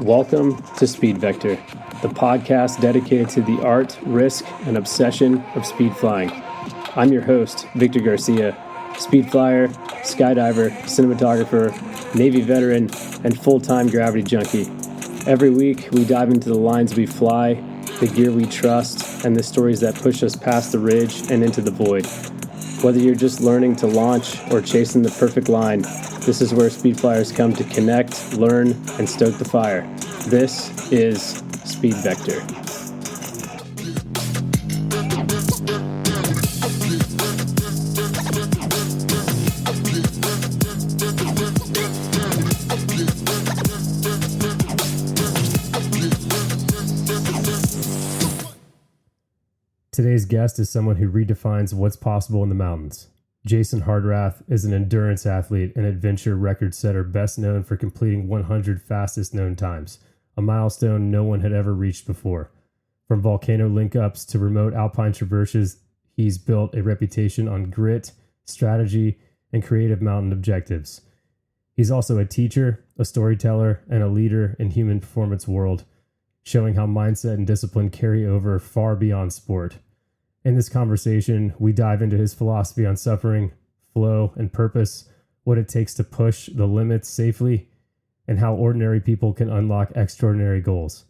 Welcome to Speed Vector, the podcast dedicated to the art, risk, and obsession of speed flying. I'm your host, Victor Garcia, speed flyer, skydiver, cinematographer, Navy veteran, and full-time gravity junkie. Every week, we dive into the lines we fly, the gear we trust, and the stories that push us past the ridge and into the void. Whether you're just learning to launch or chasing the perfect line, this is where speed flyers come to connect, learn, and stoke the fire. This is Speed Vector. Today's guest is someone who redefines what's possible in the mountains. Jason Hardrath is an endurance athlete and adventure record setter best known for completing 100 fastest known times, a milestone no one had ever reached before. From volcano link-ups to remote alpine traverses, he's built a reputation on grit, strategy, and creative mountain objectives. He's also a teacher, a storyteller, and a leader in human performance world, showing how mindset and discipline carry over far beyond sport. In this conversation, we dive into his philosophy on suffering, flow, and purpose, what it takes to push the limits safely, and how ordinary people can unlock extraordinary goals.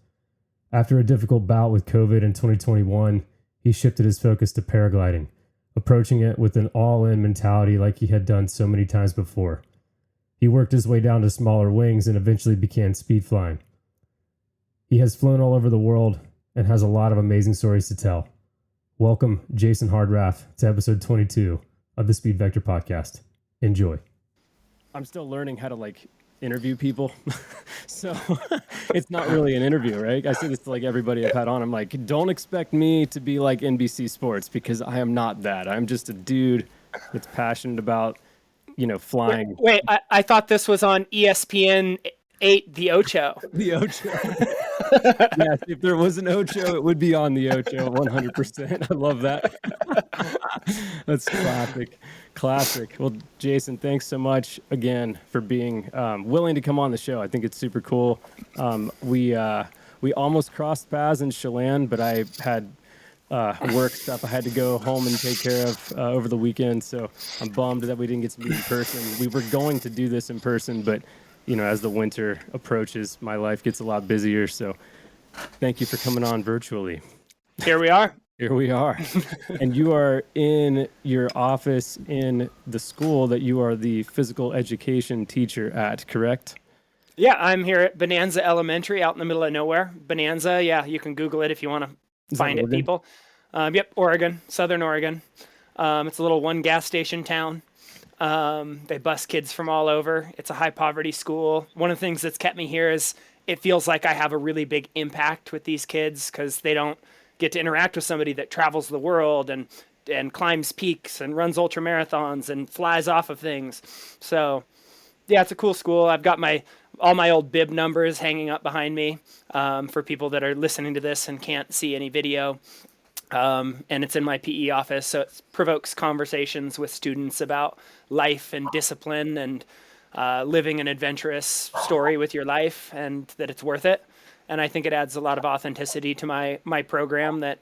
After a difficult bout with COVID in 2021, he shifted his focus to paragliding, approaching it with an all-in mentality like he had done so many times before. He worked his way down to smaller wings and eventually began speed flying. He has flown all over the world and has a lot of amazing stories to tell. Welcome, Jason Hardrath, to episode 22 of the Speed Vector podcast. Enjoy. I'm still learning how to interview people. So it's not really an interview, right? I say this to everybody I've had on. I'm like, don't expect me to be like NBC Sports because I am not that. I'm just a dude that's passionate about, flying. Wait, I thought this was on ESPN 8, The Ocho. The Ocho. Yes, if there was an Ocho, it would be on the Ocho, 100%. I love that. That's classic. Well, Jason, thanks so much again for being willing to come on the show. I think it's super cool. We almost crossed paths in Chelan, but I had work stuff I had to go home and take care of over the weekend, so I'm bummed that we didn't get to meet in person. We were going to do this in person, but as the winter approaches, my life gets a lot busier. So thank you for coming on virtually. Here we are. And you are in your office in the school that you are the physical education teacher at, correct? Yeah, I'm here at Bonanza Elementary out in the middle of nowhere. Bonanza, yeah, you can Google it if you want to find it, people. Yep, Oregon, Southern Oregon. It's a little one gas station town. They bus kids from all over. It's a high poverty school. One of the things that's kept me here is it feels like I have a really big impact with these kids because they don't get to interact with somebody that travels the world and climbs peaks and runs ultra marathons and flies off of things. So yeah, it's a cool school. I've got all my old bib numbers hanging up behind me, for people that are listening to this and can't see any video. And it's in my PE office, so it provokes conversations with students about life and discipline and living an adventurous story with your life, and that it's worth it. And I think it adds a lot of authenticity to my program that,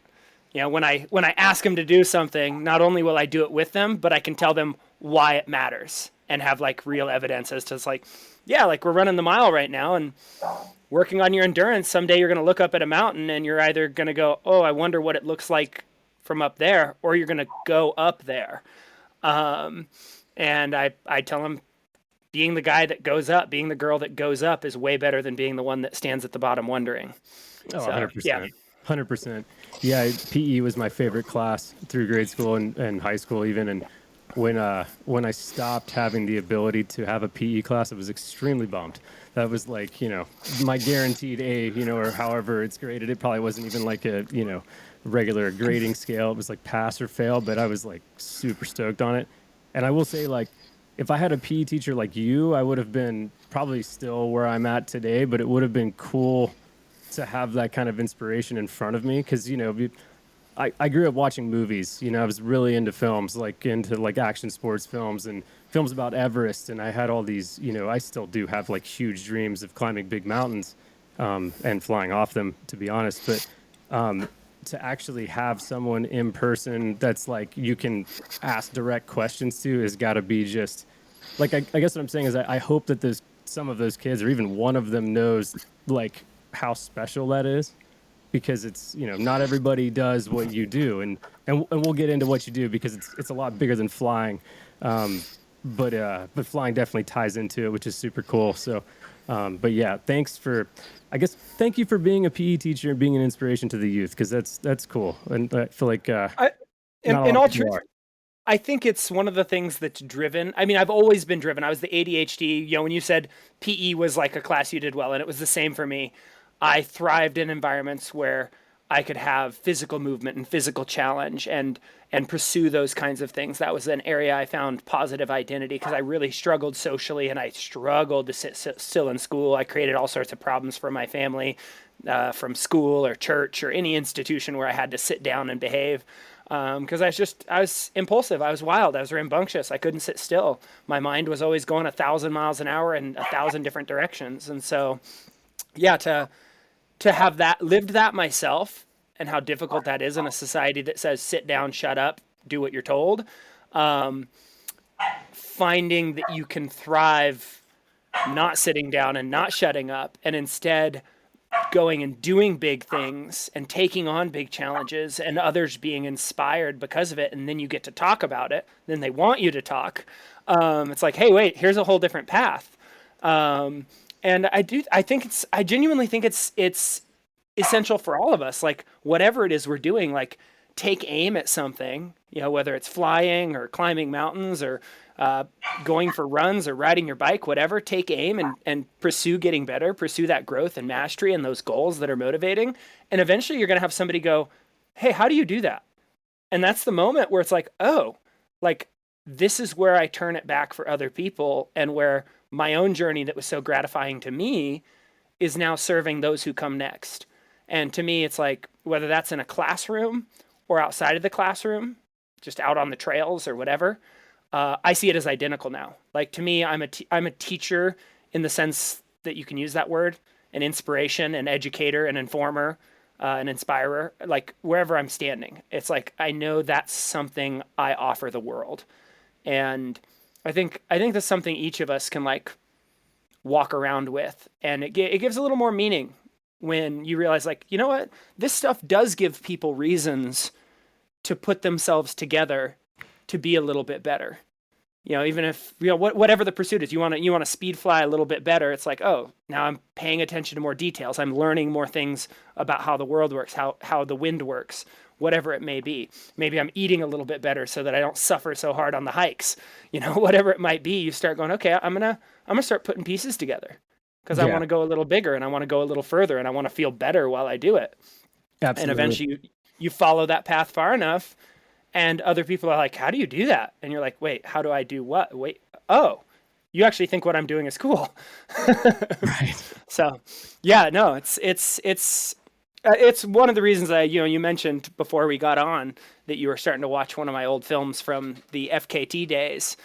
when I ask them to do something, not only will I do it with them, but I can tell them why it matters and have real evidence as to we're running the mile right now and working on your endurance. Someday you're going to look up at a mountain and you're either going to go, oh, I wonder what it looks like from up there, or you're going to go up there. And I tell them being the guy that goes up, being the girl that goes up is way better than being the one that stands at the bottom wondering. Oh, 100%. Yeah. 100%. Yeah, PE was my favorite class through grade school and high school even. And when I stopped having the ability to have a PE class, I was extremely bummed. That was my guaranteed A, or however it's graded. It probably wasn't even a, regular grading scale. It was pass or fail, but I was super stoked on it. And I will say if I had a PE teacher like you, I would have been probably still where I'm at today, but it would have been cool to have that kind of inspiration in front of me. Because, I grew up watching movies. I was really into films, into action sports films and films about Everest. And I had all these, I still do have huge dreams of climbing big mountains. and flying off them, to be honest. But to actually have someone in person that's like you can ask direct questions to has got to be just like I guess what I'm saying is I hope that there's some of those kids or even one of them knows like how special that is, because it's, you know, not everybody does what you do, and we'll get into what you do because it's a lot bigger than flying, but flying definitely ties into it, which is super cool. So but yeah, thank you for being a PE teacher and being an inspiration to the youth, because that's cool, and I feel like I, not a in lot all of people truth, are. I think it's one of the things that's driven. I mean, I've always been driven. I was the ADHD. You know, when you said PE was like a class you did well, and it was the same for me. I thrived in environments where I could have physical movement and physical challenge and pursue those kinds of things. That was an area I found positive identity because I really struggled socially and I struggled to sit still in school. I created all sorts of problems for my family from school or church or any institution where I had to sit down and behave because I was impulsive, I was wild, I was rambunctious, I couldn't sit still. My mind was always going 1,000 miles an hour in 1,000 different directions, and so yeah, to have that lived that myself and how difficult that is in a society that says sit down, shut up, do what you're told. Um, Finding that you can thrive not sitting down and not shutting up and instead going and doing big things and taking on big challenges and others being inspired because of it, and then you get to talk about it, then they want you to talk. It's like, hey, wait, here's a whole different path. um, and I genuinely think it's essential for all of us, like whatever it is we're doing, like take aim at something, you know, whether it's flying or climbing mountains or uh, going for runs or riding your bike, whatever, take aim and pursue getting better, pursue that growth and mastery and those goals that are motivating. And eventually you're going to have somebody go, hey, how do you do that? And that's the moment where it's like, oh, like this is where I turn it back for other people, and where my own journey that was so gratifying to me is now serving those who come next. And to me, it's like whether that's in a classroom or outside of the classroom, just out on the trails or whatever, I see it as identical now. Like to me, I'm a teacher in the sense that you can use that word, an inspiration, an educator, an informer, an inspirer. Like wherever I'm standing, it's like I know that's something I offer the world, and I think that's something each of us can like walk around with, and it gives a little more meaning when you realize, like, you know what, this stuff does give people reasons to put themselves together to be a little bit better. You know, even if, you know, whatever the pursuit is, you want to speed fly a little bit better. It's like, oh, now I'm paying attention to more details. I'm learning more things about how the world works, how the wind works, whatever it may be. Maybe I'm eating a little bit better so that I don't suffer so hard on the hikes. You know, whatever it might be, you start going, okay, I'm gonna start putting pieces together because I Yeah, want to go a little bigger and I want to go a little further and I want to feel better while I do it. And absolutely. eventually you follow that path far enough, and other people are like, how do you do that? And you're like, wait, how do I do what? Wait, oh, you actually think what I'm doing is cool. Right. So yeah, no, it's one of the reasons I, you know, you mentioned before we got on that you were starting to watch one of my old films from the FKT days,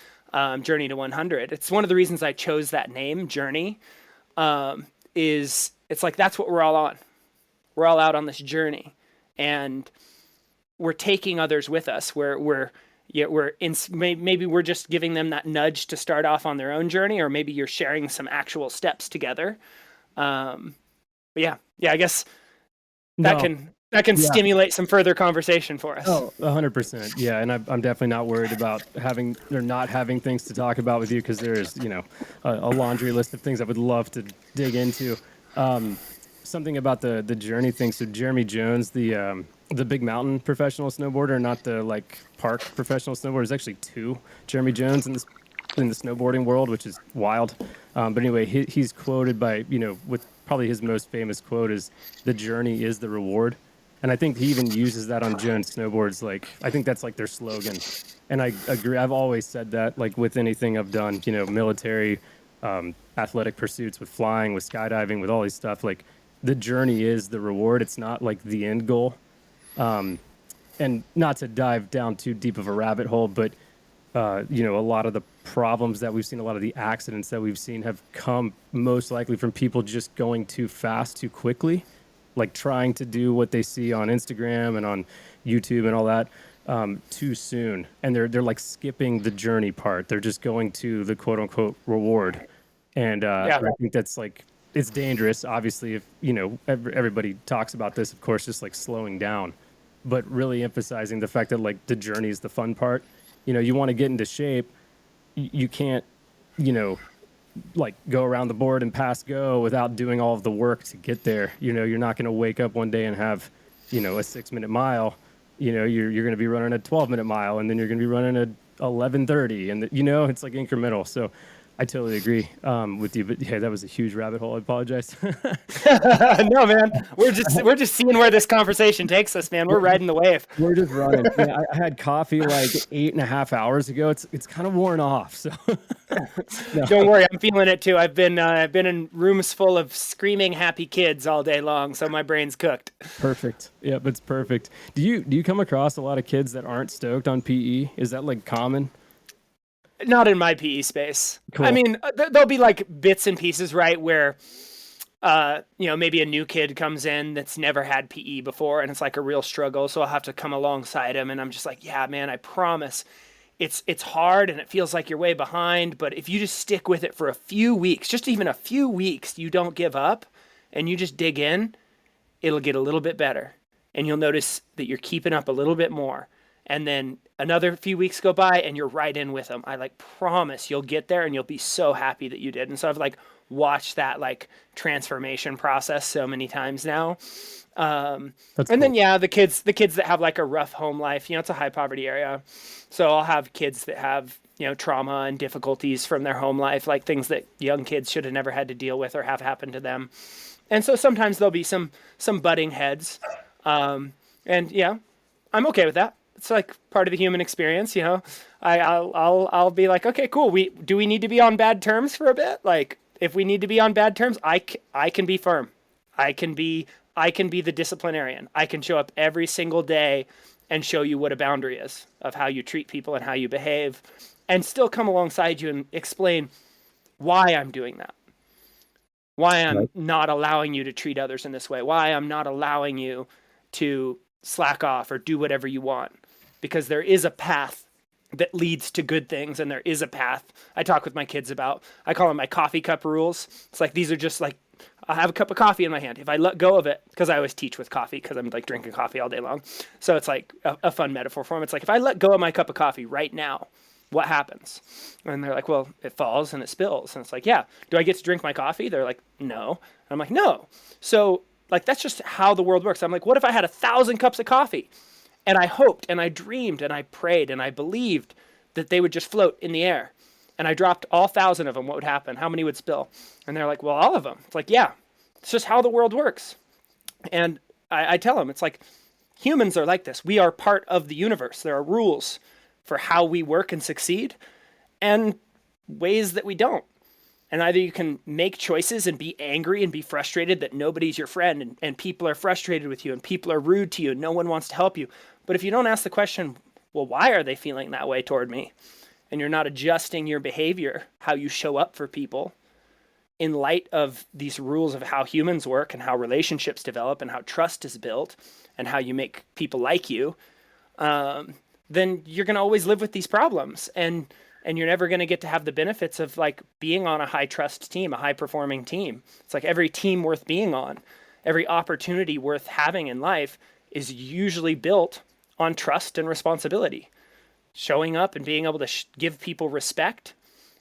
Journey to 100. It's one of the reasons I chose that name, Journey. Is it's like that's what we're all on. We're all out on this journey, and we're taking others with us. Maybe we're just giving them that nudge to start off on their own journey, or maybe you're sharing some actual steps together. Um, but yeah, I guess that No. can Yeah. stimulate some further conversation for us. Oh, 100%. Yeah, and I'm definitely not worried about having or not having things to talk about with you, because there's, you know, a laundry list of things I would love to dig into. Um, Something about the journey thing. So Jeremy Jones, the big mountain professional snowboarder, not the like park professional snowboarder. There's actually two Jeremy Jones in the snowboarding world, which is wild. But anyway, he's quoted by, you know, with probably his most famous quote is, "The journey is the reward." And I think he even uses that on Jones snowboards. Like, I think that's like their slogan. And I agree. I've always said that, like with anything I've done, you know, military, athletic pursuits, with flying, with skydiving, with all these stuff. Like, the journey is the reward. It's not like the end goal. And not to dive down too deep of a rabbit hole, but you know, a lot of the problems that we've seen, a lot of the accidents that we've seen have come most likely from people just going too fast, too quickly, like trying to do what they see on Instagram and on YouTube and all that too soon. And they're like skipping the journey part. They're just going to the quote unquote reward. And I think that's like, it's dangerous. Obviously, if, you know, everybody talks about this, of course, just like slowing down, but really emphasizing the fact that like the journey is the fun part. You know, you want to get into shape. You can't, you know, like go around the board and pass go without doing all of the work to get there. You know, you're not going to wake up one day and have, you know, a 6-minute mile. You know, you're going to be running a 12-minute mile, and then you're going to be running a 11:30, and you know, it's like incremental. So I totally agree with you, but yeah, that was a huge rabbit hole. I apologize. No, man, we're just seeing where this conversation takes us, man. We're riding the wave. We're just running. Yeah, I had coffee like 8.5 hours ago. It's kind of worn off. So no. Don't worry, I'm feeling it too. I've been in rooms full of screaming happy kids all day long, so my brain's cooked. Perfect. Yep, it's perfect. Do you come across a lot of kids that aren't stoked on PE? Is that like common? Not in my PE space. Cool. I mean, there'll be like bits and pieces, right? Where, you know, maybe a new kid comes in that's never had PE before, and it's like a real struggle. So I'll have to come alongside him, and I'm just like, yeah, man, I promise, it's hard, and it feels like you're way behind. But if you just stick with it for a few weeks, just even a few weeks, you don't give up, and you just dig in, it'll get a little bit better, and you'll notice that you're keeping up a little bit more. And then another few weeks go by and you're right in with them. I like promise you'll get there and you'll be so happy that you did. And so I've like watched that like transformation process so many times now. And cool. Then, yeah, the kids that have like a rough home life, you know, it's a high poverty area. So I'll have kids that have, you know, trauma and difficulties from their home life, like things that young kids should have never had to deal with or have happened to them. And so sometimes there'll be some butting heads. And yeah, I'm okay with that. It's like part of the human experience, you know. I'll be like, okay, cool. Do we need to be on bad terms for a bit? Like, if we need to be on bad terms, I can be firm. I can be the disciplinarian. I can show up every single day and show you what a boundary is of how you treat people and how you behave, and still come alongside you and explain why I'm doing that. Why I'm not allowing you to treat others in this way. Why I'm not allowing you to slack off or do whatever you want. Because there is a path that leads to good things, and there is a path. I talk with my kids about, I call them my coffee cup rules. It's like, these are just like, I have a cup of coffee in my hand. If I let go of it, because I always teach with coffee because I'm like drinking coffee all day long. So it's like a fun metaphor for them. It's like, if I let go of my cup of coffee right now, what happens? And they're like, well, it falls and it spills. And it's like, yeah, do I get to drink my coffee? They're like, no. And I'm like, no. So like, that's just how the world works. I'm like, what if I had 1,000 cups of coffee? And I hoped and I dreamed and I prayed and I believed that they would just float in the air. And I dropped all 1,000 of them. What would happen? How many would spill? And they're like, well, all of them. It's like, yeah, it's just how the world works. And I tell them, it's like, humans are like this. We are part of the universe. There are rules for how we work and succeed and ways that we don't. And either you can make choices and be angry and be frustrated that nobody's your friend and people are frustrated with you and people are rude to you and no one wants to help you. But if you don't ask the question, well, why are they feeling that way toward me? And you're not adjusting your behavior, how you show up for people in light of these rules of how humans work and how relationships develop and how trust is built and how you make people like you, then you're going to always live with these problems. And you're never going to get to have the benefits of like being on a high trust team, a high performing team. It's like every team worth being on, every opportunity worth having in life is usually built on trust and responsibility. Showing up and being able to give people respect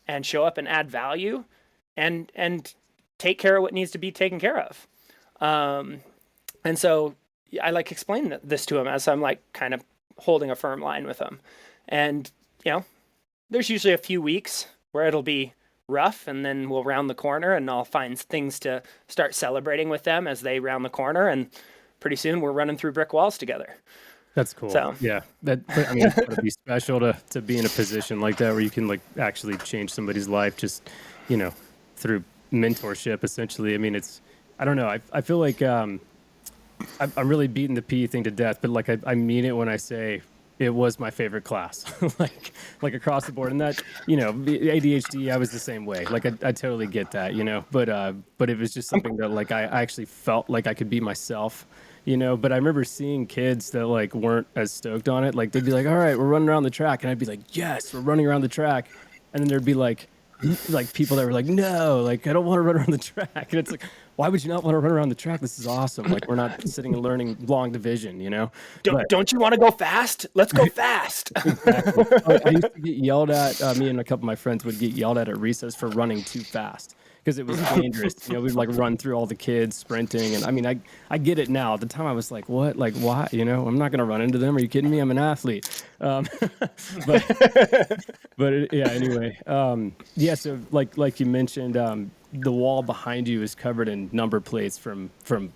and show up and add value and take care of what needs to be taken care of. And so I like explain this to them as I'm like kind of holding a firm line with them. And, you know, there's usually a few weeks where it'll be rough, and then we'll round the corner and I'll find things to start celebrating with them as they round the corner. And pretty soon we're running through brick walls together. That's cool. So, yeah, I mean, it's gotta be special to be in a position like that where you can like actually change somebody's life just, you know, through mentorship, essentially. I mean, I don't know. I feel like I'm really beating the PE thing to death, but like I mean it when I say it was my favorite class, like across the board. And that, you know, ADHD, I was the same way. Like I totally get that, you know, but it was just something that like I actually felt like I could be myself, you know. But I remember seeing kids that like weren't as stoked on it. Like they'd be like, all right, we're running around the track. And I'd be like, yes, we're running around the track. And then there'd be like people that were like, no, like I don't want to run around the track. And it's like, why would you not want to run around the track? This is awesome. Like we're not sitting and learning long division, you know. Don't you want to go fast? Let's go fast. Exactly. I used to get yelled at. Me and a couple of my friends would get yelled at recess for running too fast because it was dangerous. You know, we'd like run through all the kids sprinting, and I mean, I get it now. At the time, I was like, what? Like, why? You know, I'm not gonna run into them. Are you kidding me? I'm an athlete. But yeah. Anyway, yeah. So like you mentioned, the wall behind you is covered in number plates from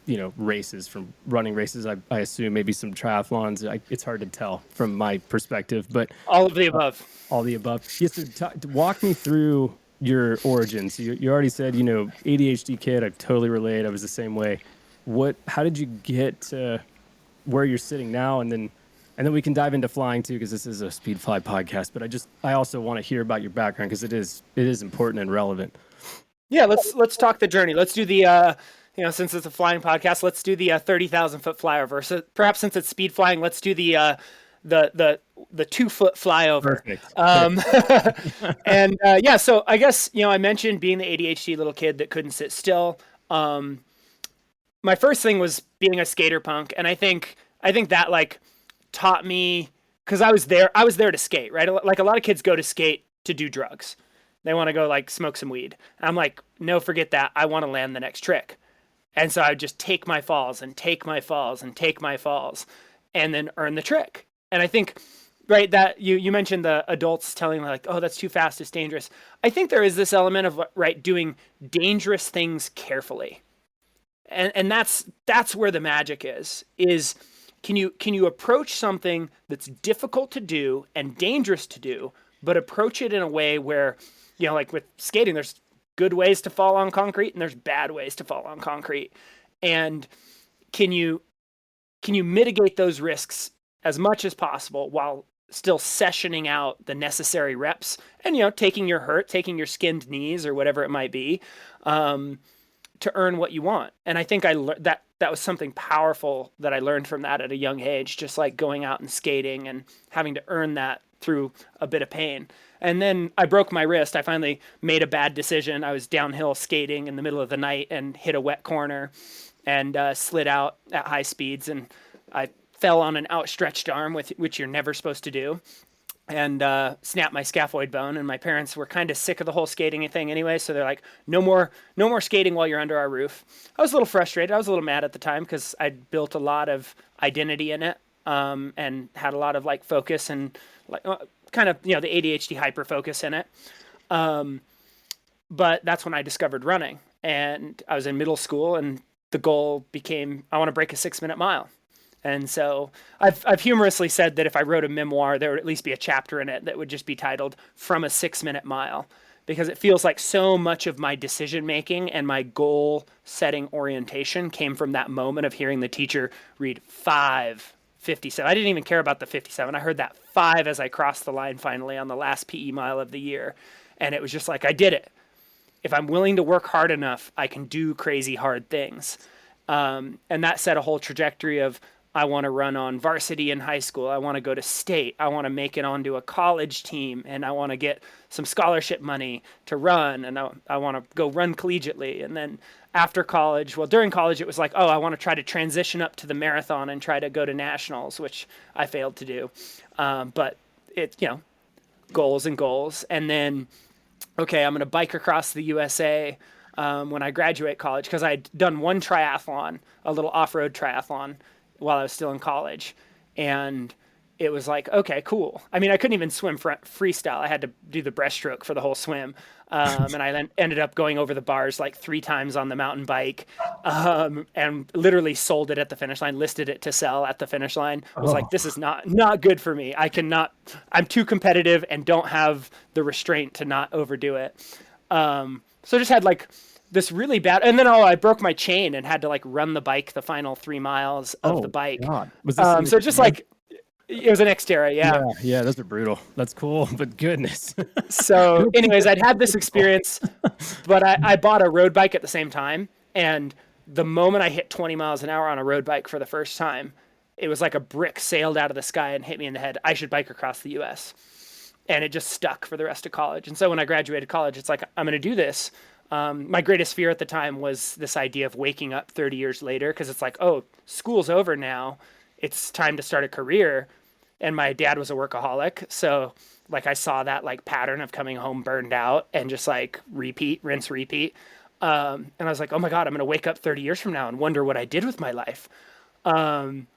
you know races, from running races. I assume maybe some triathlons. It's hard to tell from my perspective, but all of the above. All the above. Yes. So walk me through your origins. You already said, you know, ADHD kid. I totally relate. I was the same way. How did you get to where you're sitting now? And then we can dive into flying too, because this is a speed fly podcast. But I also want to hear about your background because it is important and relevant. Yeah, let's talk the journey. Let's do the you know, since it's a flying podcast, let's do the 30,000 foot flyover. So perhaps since it's speed flying, let's do the 2-foot flyover. Perfect. And yeah, so I guess, you know, I mentioned being the ADHD little kid that couldn't sit still. My first thing was being a skater punk, and I think that like taught me, because I was there to skate, right? Like a lot of kids go to skate to do drugs. They want to go like smoke some weed. I'm like, no, forget that. I want to land the next trick. And so I would just take my falls and take my falls and take my falls and then earn the trick. And I think, right, that you mentioned the adults telling like, oh, that's too fast, it's dangerous. I think there is this element of, right, doing dangerous things carefully. And that's where the magic is can you approach something that's difficult to do and dangerous to do, but approach it in a way where, you know, like with skating, there's good ways to fall on concrete and there's bad ways to fall on concrete. And can you mitigate those risks as much as possible while still sessioning out the necessary reps and, you know, taking your skinned knees or whatever it might be, to earn what you want. And I think that was something powerful that I learned from that at a young age, just like going out and skating and having to earn that through a bit of pain. And then I broke my wrist. I finally made a bad decision. I was downhill skating in the middle of the night and hit a wet corner and slid out at high speeds. And I fell on an outstretched arm, which you're never supposed to do, and snapped my scaphoid bone. And my parents were kind of sick of the whole skating thing anyway. So they're like, no more skating while you're under our roof. I was a little frustrated. I was a little mad at the time because I'd built a lot of identity in it, and had a lot of like focus and like kind of, you know, the ADHD hyper focus in it. But that's when I discovered running, and I was in middle school, and the goal became, I want to break a 6-minute mile. And so I've humorously said that if I wrote a memoir, there would at least be a chapter in it that would just be titled From a 6-Minute Mile, because it feels like so much of my decision making and my goal setting orientation came from that moment of hearing the teacher read 5:57. I didn't even care about the 57. I heard that 5 as I crossed the line finally on the last PE mile of the year. And it was just like, I did it. If I'm willing to work hard enough, I can do crazy hard things. And that set a whole trajectory of, I want to run on varsity in high school. I want to go to state. I want to make it onto a college team, and I want to get some scholarship money to run. And I want to go run collegiately. And then after college, well, during college, it was like, oh, I want to try to transition up to the marathon and try to go to nationals, which I failed to do. But it, you know, goals and goals. And then, okay, I'm going to bike across the USA when I graduate college, because I'd done one triathlon, a little off-road triathlon, while I was still in college. And it was like, okay, cool. I mean, I couldn't even swim freestyle. I had to do the breaststroke for the whole swim. And I then ended up going over the bars like 3 times on the mountain bike, and literally sold it at the finish line, listed it to sell at the finish line. I was like, this is not good for me. I'm too competitive and don't have the restraint to not overdo it. So just had like this really bad, and then I broke my chain and had to like run the bike the final 3 miles of the bike. God. Was this so just like, It was an Xterra, yeah. Yeah, those are brutal. That's cool, but goodness. So anyways, I'd had this experience, but I bought a road bike at the same time. And the moment I hit 20 miles an hour on a road bike for the first time, it was like a brick sailed out of the sky and hit me in the head. I should bike across the US. And it just stuck for the rest of college. And so when I graduated college, it's like, I'm going to do this. My greatest fear at the time was this idea of waking up 30 years later, because it's like, oh, school's over now. It's time to start a career. And my dad was a workaholic. So like I saw that like pattern of coming home burned out and just like repeat, rinse, repeat. And I was like, oh my God, I'm going to wake up 30 years from now and wonder what I did with my life. And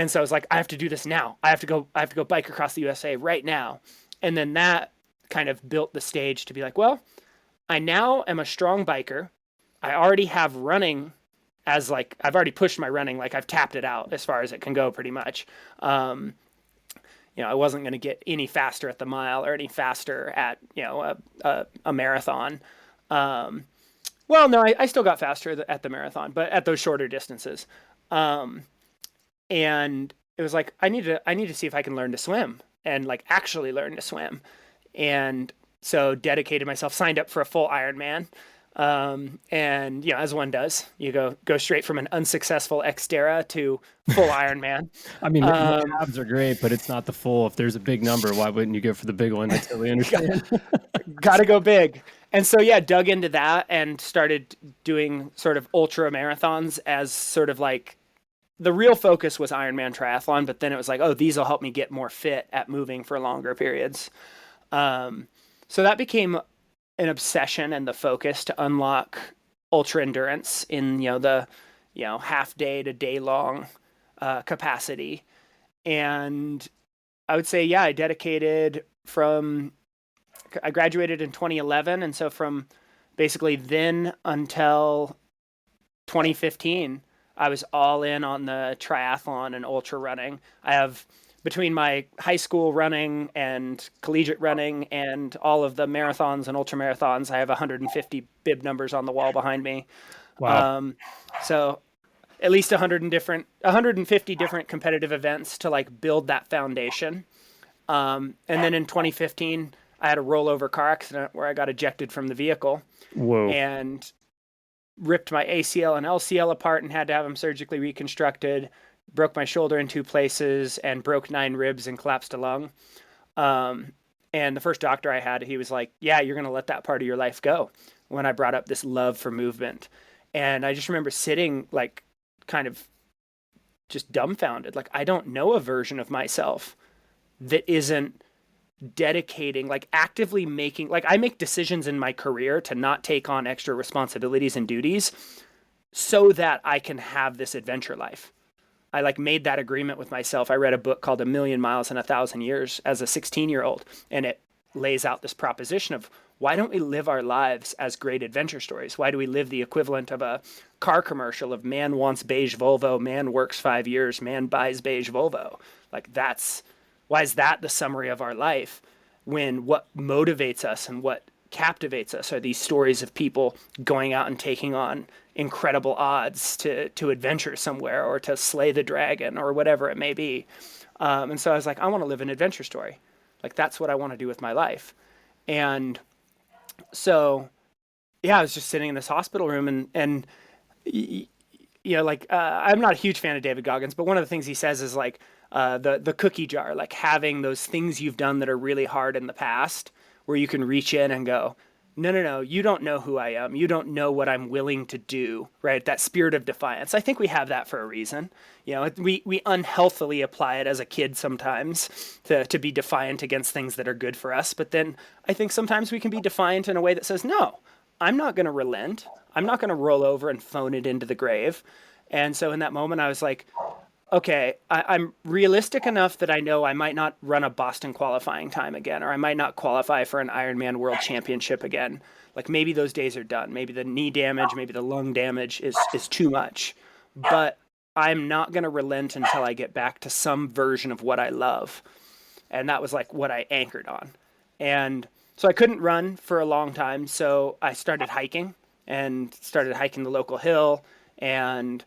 so I was like, I have to do this now. I have to go bike across the USA right now. And then that kind of built the stage to be like, well, I now am a strong biker. I already have running as like, I've already pushed my running. Like I've tapped it out as far as it can go pretty much. I wasn't going to get any faster at the mile or any faster at, a marathon. Well, no, I still got faster at the marathon, but at those shorter distances. And it was like, I need to see if I can learn to swim and like actually learn to swim. And so dedicated myself, signed up for a full Ironman. And as one does, you go straight from an unsuccessful Xterra to full Ironman. I mean, the abs are great, but it's not the full. If there's a big number, why wouldn't you go for the big one? I totally understand. Got to go big. And so, dug into that and started doing sort of ultra marathons as sort of like the real focus was Ironman triathlon. But then it was like, oh, these will help me get more fit at moving for longer periods. So that became an obsession and the focus to unlock ultra endurance in, the half day to day long capacity. And I would say, I graduated in 2011. And so from basically then until 2015, I was all in on the triathlon and ultra running. I have, between my high school running and collegiate running and all of the marathons and ultra marathons, I have 150 bib numbers on the wall behind me. Wow. So at least 150 different competitive events to like build that foundation. And then in 2015, I had a rollover car accident where I got ejected from the vehicle. Whoa. And ripped my ACL and LCL apart and had to have them surgically reconstructed. Broke my shoulder in 2 places and broke 9 ribs and collapsed a lung. And the first doctor I had, he was like, yeah, you're going to let that part of your life go, when I brought up this love for movement. And I just remember sitting like kind of just dumbfounded. Like, I don't know a version of myself that isn't dedicating, like actively making, like I make decisions in my career to not take on extra responsibilities and duties so that I can have this adventure life. I like made that agreement with myself. I read a book called A Million Miles in 1,000 Years as a 16-year-old, and it lays out this proposition of why don't we live our lives as great adventure stories? Why do we live the equivalent of a car commercial of man wants beige Volvo, man works 5 years, man buys beige Volvo? Like why is that the summary of our life, when what motivates us and what captivates us are these stories of people going out and taking on incredible odds to adventure somewhere or to slay the dragon or whatever it may be. And so I was like, I want to live an adventure story. Like, that's what I want to do with my life. And so, I was just sitting in this hospital room and I'm not a huge fan of David Goggins, but one of the things he says is like, the cookie jar, like having those things you've done that are really hard in the past where you can reach in and go, no, you don't know who I am. You don't know what I'm willing to do, right? That spirit of defiance. I think we have that for a reason. We unhealthily apply it as a kid sometimes to be defiant against things that are good for us. But then I think sometimes we can be defiant in a way that says, no, I'm not going to relent. I'm not going to roll over and phone it into the grave. And so in that moment, I was like, okay, I'm realistic enough that I know I might not run a Boston qualifying time again, or I might not qualify for an Ironman World Championship again. Like, maybe those days are done. Maybe the knee damage, maybe the lung damage is too much. But I'm not going to relent until I get back to some version of what I love. And that was like what I anchored on. And so I couldn't run for a long time. So I started hiking the local hill, and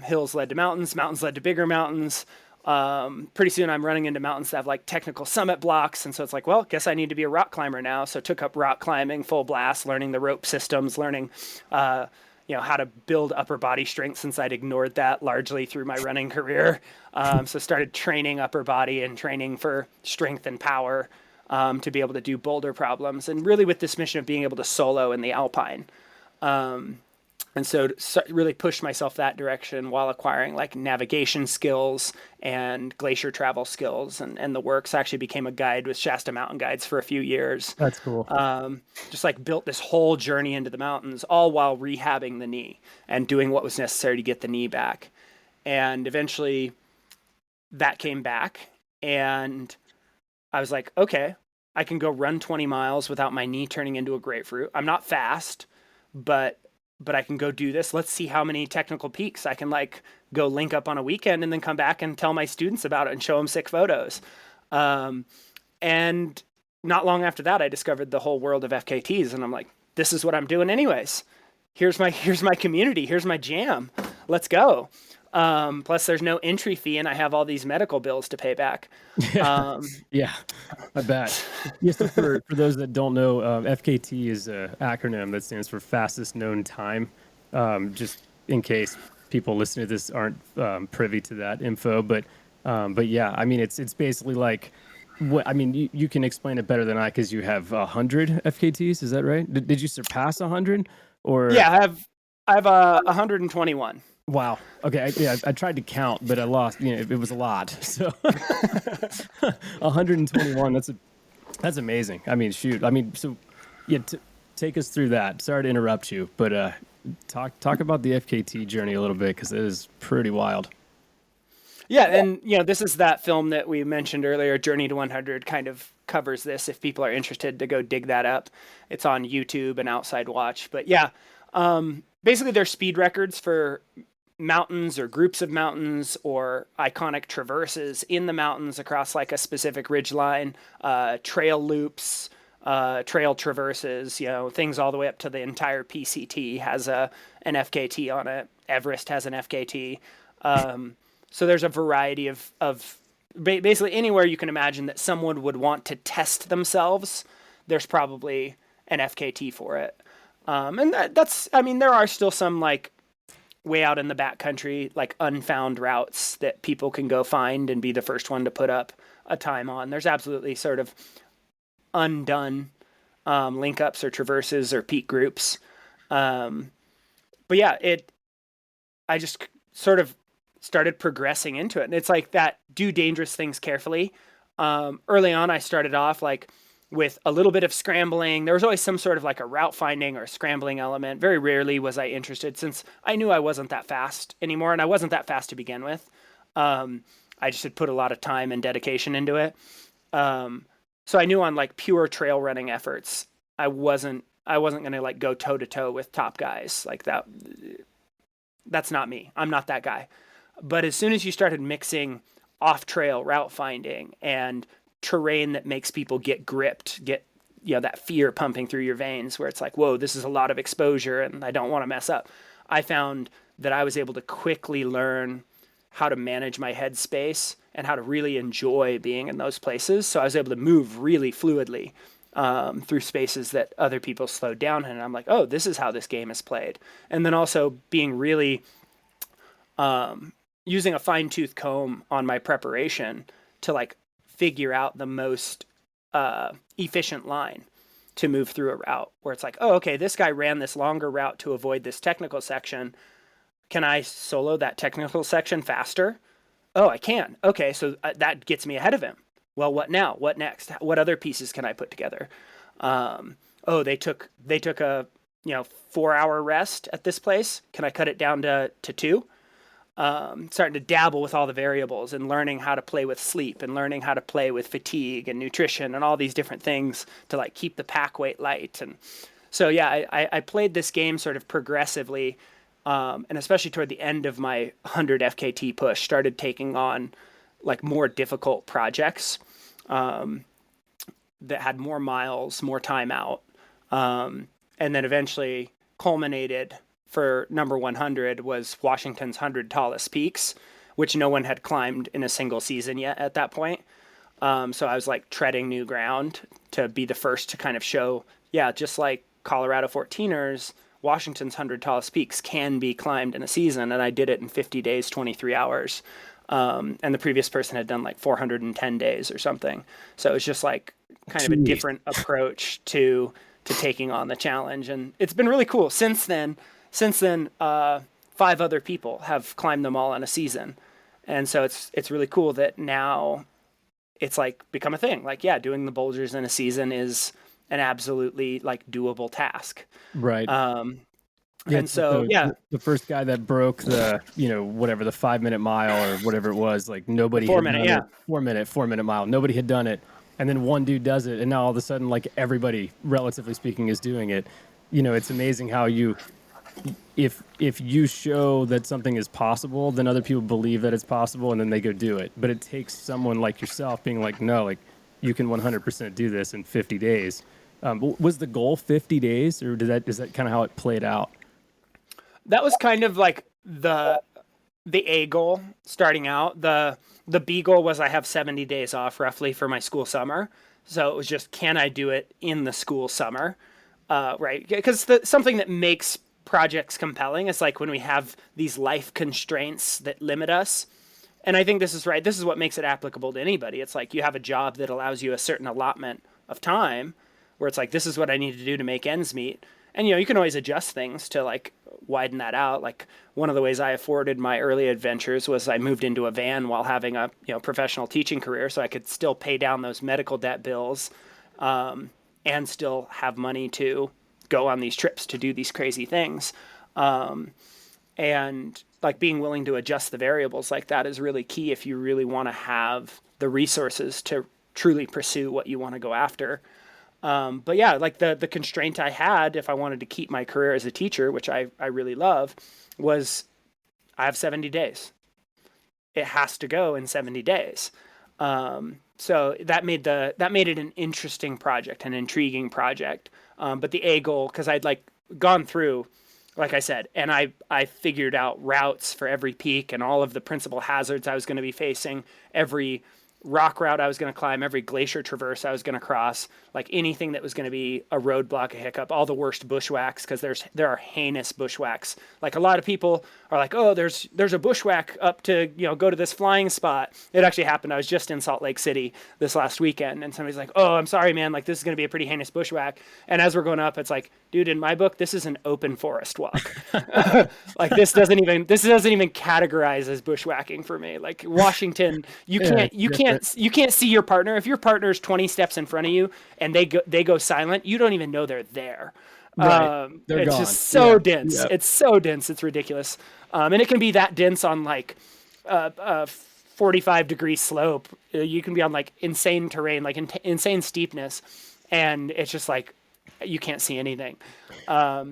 hills led to mountains, mountains led to bigger mountains, Pretty soon I'm running into mountains that have like technical summit blocks. And so it's like, well, guess I need to be a rock climber now. So took up rock climbing full blast, learning the rope systems, learning, how to build upper body strength, since I'd ignored that largely through my running career. So started training upper body and training for strength and power, to be able to do boulder problems. And really with this mission of being able to solo in the Alpine. And so really pushed myself that direction while acquiring like navigation skills and glacier travel skills and the works. I actually became a guide with Shasta Mountain Guides for a few years. That's cool. Just like built this whole journey into the mountains, all while rehabbing the knee and doing what was necessary to get the knee back. And eventually that came back, and I was like, okay, I can go run 20 miles without my knee turning into a grapefruit. I'm not fast, but I can go do this. Let's see how many technical peaks I can like go link up on a weekend and then come back and tell my students about it and show them sick photos. And not long after that, I discovered the whole world of FKTs, and I'm like, this is what I'm doing anyways. Here's my community. Here's my jam. Let's go. Plus there's no entry fee, and I have all these medical bills to pay back. Yeah, I bet. Yeah, so for those that don't know, FKT is an acronym that stands for fastest known time. Just in case people listening to this aren't privy to that info, but yeah, I mean, it's basically like, what I mean, you can explain it better than I, because you have 100 FKTs. Is that right? Did you surpass 100? Or yeah, I have 121. Wow. Okay. I tried to count, but I lost. It was a lot. So 121. That's amazing. I mean, shoot. I mean, so yeah. Take us through that. Sorry to interrupt you, but talk about the FKT journey a little bit, because it is pretty wild. Yeah, and this is that film that we mentioned earlier, Journey to 100, kind of covers this. If people are interested to go dig that up, it's on YouTube and Outside Watch. But yeah, basically they're speed records for mountains or groups of mountains or iconic traverses in the mountains across like a specific ridge line, trail loops, trail traverses, things all the way up to the entire PCT has an FKT on it. Everest has an FKT. So there's a variety of basically anywhere you can imagine that someone would want to test themselves, there's probably an FKT for it. And there are still some like way out in the backcountry, like unfound routes that people can go find and be the first one to put up a time on. There's absolutely sort of undone link ups or traverses or peak groups. But yeah, I just sort of started progressing into it. And it's like that, do dangerous things carefully. Early on, I started off like with a little bit of scrambling. There was always some sort of like a route finding or scrambling element. Very rarely was I interested, since I knew I wasn't that fast anymore, and I wasn't that fast to begin with. I just had put a lot of time and dedication into it. So I knew on like pure trail running efforts, I wasn't going to like go toe to toe with top guys like that. That's not me. I'm not that guy. But as soon as you started mixing off trail route finding and terrain that makes people get gripped, get that fear pumping through your veins, where it's like, whoa, this is a lot of exposure and I don't want to mess up, I found that I was able to quickly learn how to manage my headspace and how to really enjoy being in those places. So I was able to move really fluidly through spaces that other people slowed down in. And I'm like, oh, this is how this game is played. And then also being really using a fine-tooth comb on my preparation to like figure out the most efficient line to move through a route, where it's like, oh, okay, this guy ran this longer route to avoid this technical section. Can I solo that technical section faster? Oh, I can. Okay, so that gets me ahead of him. Well, what now? What next? What other pieces can I put together? Oh, they took a 4-hour rest at this place. Can I cut it down to 2? Starting to dabble with all the variables and learning how to play with sleep and learning how to play with fatigue and nutrition and all these different things to like keep the pack weight light. And so, yeah, I played this game sort of progressively. And especially toward the end of my 100 FKT push, started taking on like more difficult projects, that had more miles, more time out. And then eventually culminated for number 100 was Washington's 100 tallest peaks, which no one had climbed in a single season yet at that point. So I was like treading new ground to be the first to kind of show, yeah, just like Colorado 14ers, Washington's 100 tallest peaks can be climbed in a season. And I did it in 50 days, 23 hours. And the previous person had done like 410 days or something. So it was just like kind of a different approach to taking on the challenge. And it's been really cool. Since then, 5 other people have climbed them all in a season. And so it's really cool that now it's like become a thing. Like, yeah, doing the boulders in a season is an absolutely like doable task. Right. And so, the first guy that broke the, whatever, the 5-minute mile or whatever it was, like nobody 4-minute, had done it. 4-minute mile. Nobody had done it. And then one dude does it. And now all of a sudden, like everybody, relatively speaking, is doing it. It's amazing how if you show that something is possible, then other people believe that it's possible and then they go do it. But it takes someone like yourself being like, no, like you can 100% do this in 50 days. Was the goal 50 days or is that kind of how it played out? That was kind of like the A goal starting out. The B goal was I have 70 days off roughly for my school summer. So it was just, can I do it in the school summer? Right. Because something that makes projects compelling is like when we have these life constraints that limit us. And I think this is right. This is what makes it applicable to anybody. It's like you have a job that allows you a certain allotment of time where it's like, this is what I need to do to make ends meet. And, you can always adjust things to like widen that out. Like one of the ways I afforded my early adventures was I moved into a van while having a, professional teaching career. So I could still pay down those medical debt bills, and still have money to go on these trips to do these crazy things. And like being willing to adjust the variables like that is really key if you really want to have the resources to truly pursue what you want to go after. But yeah, like the constraint I had if I wanted to keep my career as a teacher, which I really love, was I have 70 days. It has to go in 70 days. So that made it an interesting project, an intriguing project. But the A goal, because I'd like gone through, like I said, and I figured out routes for every peak and all of the principal hazards I was going to be facing, every rock route I was going to climb, every glacier traverse I was going to cross, like anything that was going to be a roadblock, a hiccup, all the worst bushwhacks, because there are heinous bushwhacks. Like a lot of people are like, oh, there's a bushwhack up to, go to this flying spot. It actually happened. I was just in Salt Lake City this last weekend, and somebody's like, oh, I'm sorry, man, like this is going to be a pretty heinous bushwhack. And as we're going up, it's like, dude, in my book, this is an open forest walk. Like this doesn't even categorize as bushwhacking for me. Like Washington, you can't see your partner. If your partner's 20 steps in front of you and they go silent, you don't even know they're there. Right. It's gone. just so dense. Yep. It's so dense. It's ridiculous. And it can be that dense on like 45-degree slope. You can be on like insane terrain, like insane steepness. And it's just like, you can't see anything. So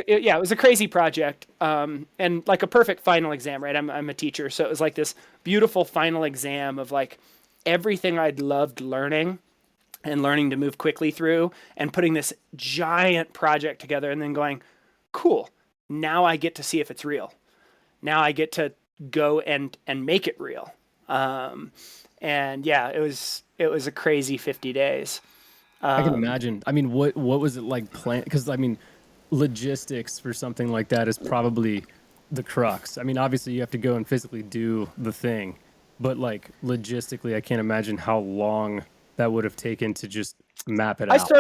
it was a crazy project. And like a perfect final exam, right? I'm a teacher. So it was like this beautiful final exam of like everything I'd loved learning and learning to move quickly through and putting this giant project together and then going, cool. Now I get to see if it's real. Now I get to go and make it real. And yeah, it was a crazy 50 days. I can imagine. I mean, what was it like plan? Because I mean, logistics for something like that is probably the crux. I mean, obviously you have to go and physically do the thing, but like logistically, I can't imagine how long that would have taken to just map it out.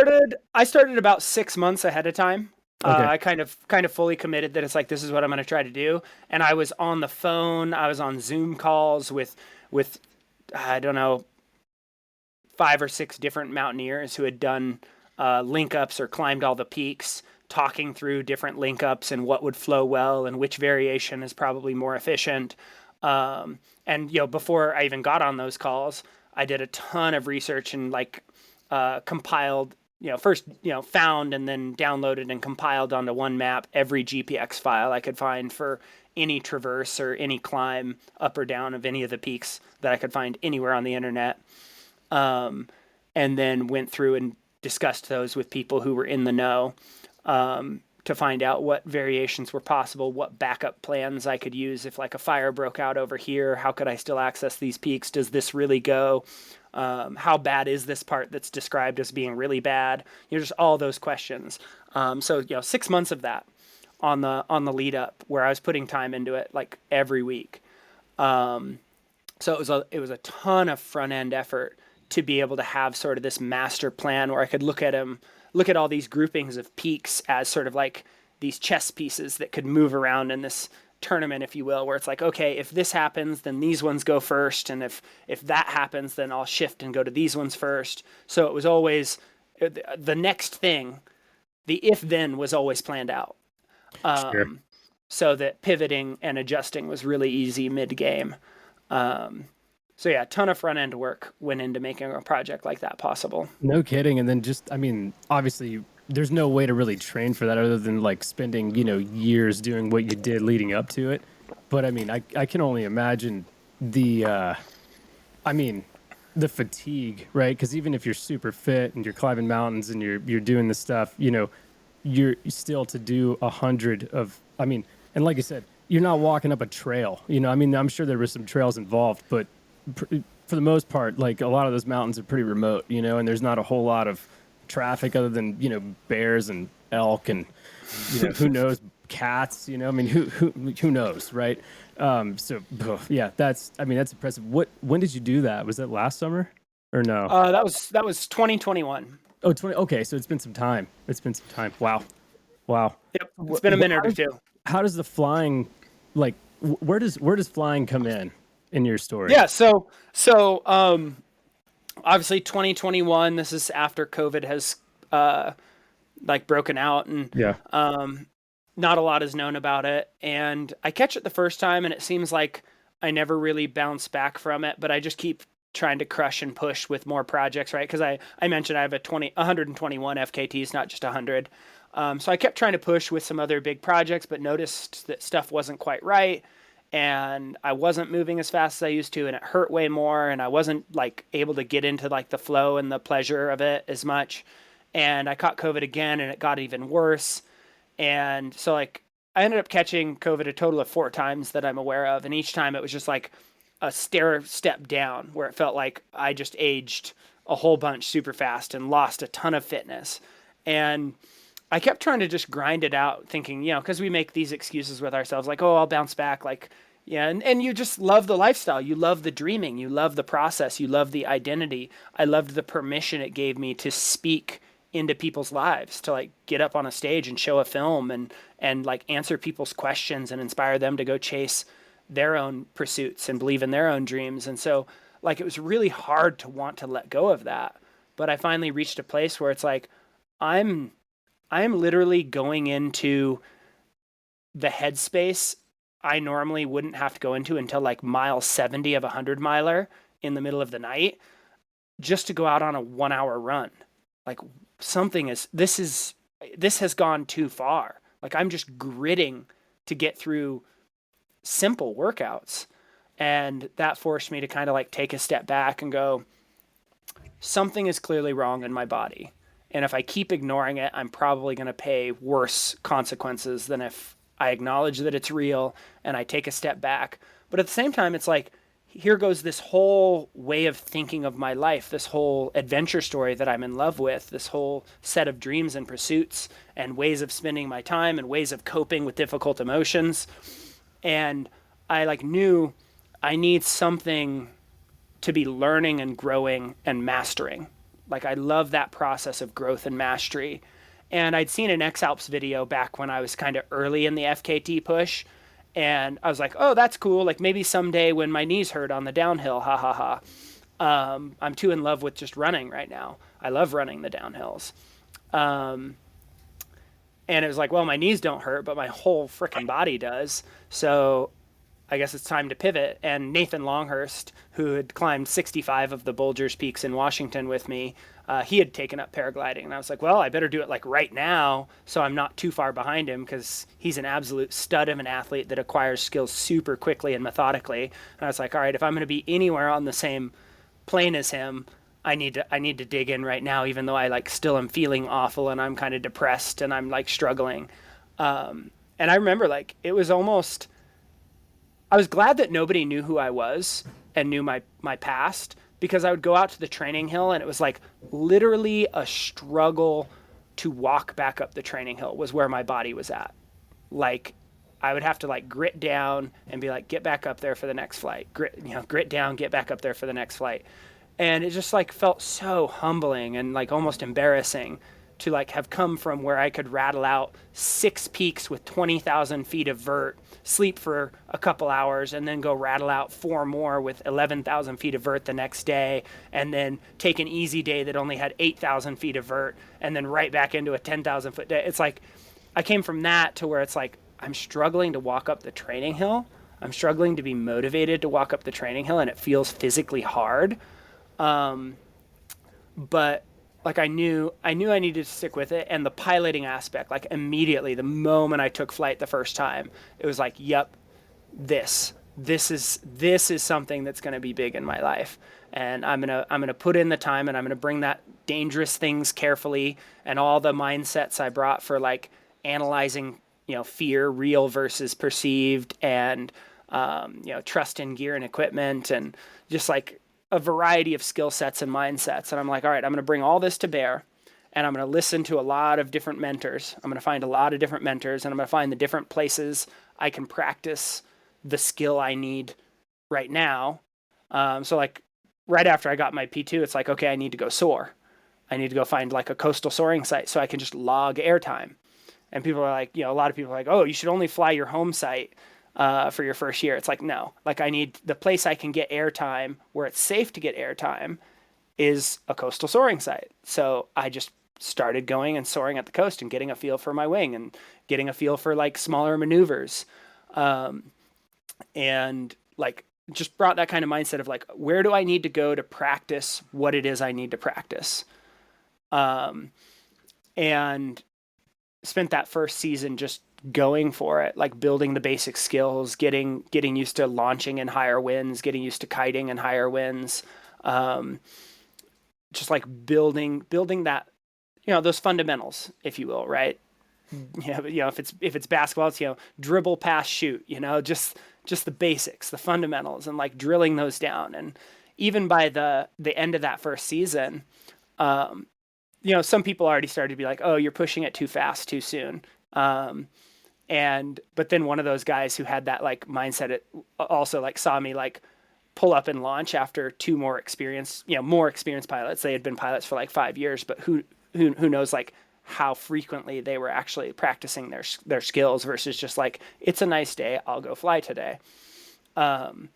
I started about 6 months ahead of time. Okay. I kind of fully committed that it's like, this is what I'm going to try to do. And I was on the phone. I was on Zoom calls with I don't know, 5 or 6 different mountaineers who had done link ups or climbed all the peaks, talking through different link ups and what would flow well and which variation is probably more efficient. And before I even got on those calls, I did a ton of research and like compiled, first found and then downloaded and compiled onto one map every GPX file I could find for any traverse or any climb up or down of any of the peaks that I could find anywhere on the internet. And then went through and discussed those with people who were in the know, to find out what variations were possible, what backup plans I could use if like a fire broke out over here. How could I still access these peaks? Does this really go? How bad is this part that's described as being really bad? Just all those questions. So 6 months of that on the lead up, where I was putting time into it like every week. So it was a ton of front end effort to be able to have sort of this master plan where I could look at all these groupings of peaks as sort of like these chess pieces that could move around in this tournament, if you will, where it's like, okay, if this happens, then these ones go first. And if that happens, then I'll shift and go to these ones first. So it was always the next thing. The if then was always planned out. Sure. So that pivoting and adjusting was really easy mid game. So yeah, a ton of front end work went into making a project like that possible. No kidding. And then obviously there's no way to really train for that other than like spending, years doing what you did leading up to it. But I can only imagine the fatigue, right? Because even if you're super fit and you're climbing mountains and you're doing this stuff, you're still to do 100 of, and like I said, you're not walking up a trail, I'm sure there were some trails involved, but for the most part, like a lot of those mountains are pretty remote, and there's not a whole lot of traffic other than, bears and elk and, who knows, cats, who knows, right? Yeah, that's impressive. When did you do that? Was that last summer or no? That was 2021. Oh, 20. Okay. So it's been some time. Wow. Yep. It's been a minute or two. How does the flying, like, where does flying come in your story? Yeah. So obviously 2021, this is after COVID has, broken out and, yeah. Not a lot is known about it. And I catch it the first time and it seems like I never really bounce back from it, but I just keep trying to crush and push with more projects, right? Because I mentioned I have 121 FKTs, not just 100. So I kept trying to push with some other big projects, but noticed that stuff wasn't quite right. And I wasn't moving as fast as I used to, and it hurt way more. And I wasn't like able to get into like the flow and the pleasure of it as much. And I caught COVID again and it got even worse. And so like I ended up catching COVID a total of 4 times that I'm aware of. And each time it was just like a step down where it felt like I just aged a whole bunch super fast and lost a ton of fitness. And I kept trying to just grind it out thinking, because we make these excuses with ourselves like, oh, I'll bounce back. Like, yeah. And you just love the lifestyle. You love the dreaming. You love the process. You love the identity. I loved the permission it gave me to speak into people's lives, to like get up on a stage and show a film and like answer people's questions and inspire them to go chase their own pursuits and believe in their own dreams. And so like, it was really hard to want to let go of that. But I finally reached a place where it's like, I'm literally going into the headspace I normally wouldn't have to go into until like mile 70 of a 100-miler in the middle of the night just to go out on a 1-hour run. Like this has gone too far. Like I'm just gritting to get through simple workouts. And that forced me to kind of like take a step back and go, something is clearly wrong in my body. And if I keep ignoring it, I'm probably going to pay worse consequences than if I acknowledge that it's real and I take a step back. But at the same time, it's like, here goes this whole way of thinking of my life, this whole adventure story that I'm in love with, this whole set of dreams and pursuits and ways of spending my time and ways of coping with difficult emotions. And I like knew I need something to be learning and growing and mastering. Like I love that process of growth and mastery. And I'd seen an X-Alps video back when I was kind of early in the FKT push. And I was like, oh, that's cool. Like maybe someday when my knees hurt on the downhill, ha ha ha. I'm too in love with just running right now. I love running the downhills. And it was like, well, my knees don't hurt, but my whole freaking body does. So I guess it's time to pivot. And Nathan Longhurst, who had climbed 65 of the Bulgers Peaks in Washington with me, he had taken up paragliding. And I was like, well, I better do it like right now so I'm not too far behind him, because he's an absolute stud of an athlete that acquires skills super quickly and methodically. And I was like, all right, if I'm going to be anywhere on the same plane as him, I need to dig in right now, even though I like still am feeling awful and I'm kind of depressed and I'm like struggling. And I remember like, it was almost, I was glad that nobody knew who I was and knew my past, because I would go out to the training hill and it was like literally a struggle to walk back up the training hill was where my body was at. Like I would have to like grit down and be like, get back up there for the next flight. Grit down, get back up there for the next flight. And it just like felt so humbling and like almost embarrassing to like have come from where I could rattle out 6 peaks with 20,000 feet of vert, sleep for a couple hours, and then go rattle out 4 more with 11,000 feet of vert the next day, and then take an easy day that only had 8,000 feet of vert, and then right back into a 10,000 foot day. It's like I came from that to where it's like I'm struggling to walk up the training hill. I'm struggling to be motivated to walk up the training hill, and it feels physically hard. But like I knew I needed to stick with it, and the piloting aspect, like immediately the moment I took flight the first time, it was like, yep, this is something that's going to be big in my life, and I'm going to put in the time, and I'm going to bring that dangerous things carefully and all the mindsets I brought for like analyzing, fear, real versus perceived, and trust in gear and equipment, and just like a variety of skill sets and mindsets. And I'm like, all right, I'm going to bring all this to bear, and I'm going to listen to a lot of different mentors. I'm going to find a lot of different mentors, and I'm going to find the different places I can practice the skill I need right now. So like right after I got my P2, it's like, okay, I need to go soar. I need to go find like a coastal soaring site so I can just log airtime. And people are like, a lot of people are like, oh, you should only fly your home site for your first year. It's like, no, like I need the place I can get airtime where it's safe to get airtime is a coastal soaring site. So I just started going and soaring at the coast and getting a feel for my wing and getting a feel for like smaller maneuvers. And like just brought that kind of mindset of like, where do I need to go to practice what it is I need to practice? And spent that first season just going for it, like building the basic skills, getting used to launching in higher winds, getting used to kiting in higher winds, just like building that, those fundamentals, if you will, right? If it's basketball, it's dribble, pass, shoot, just the basics, the fundamentals, and like drilling those down. And even by the end of that first season, some people already started to be like, oh, you're pushing it too fast, too soon. But then one of those guys who had that like mindset, it also like saw me like pull up and launch after 2 more experienced pilots. They had been pilots for like 5 years, but who knows like how frequently they were actually practicing their skills versus just like, it's a nice day, I'll go fly today. And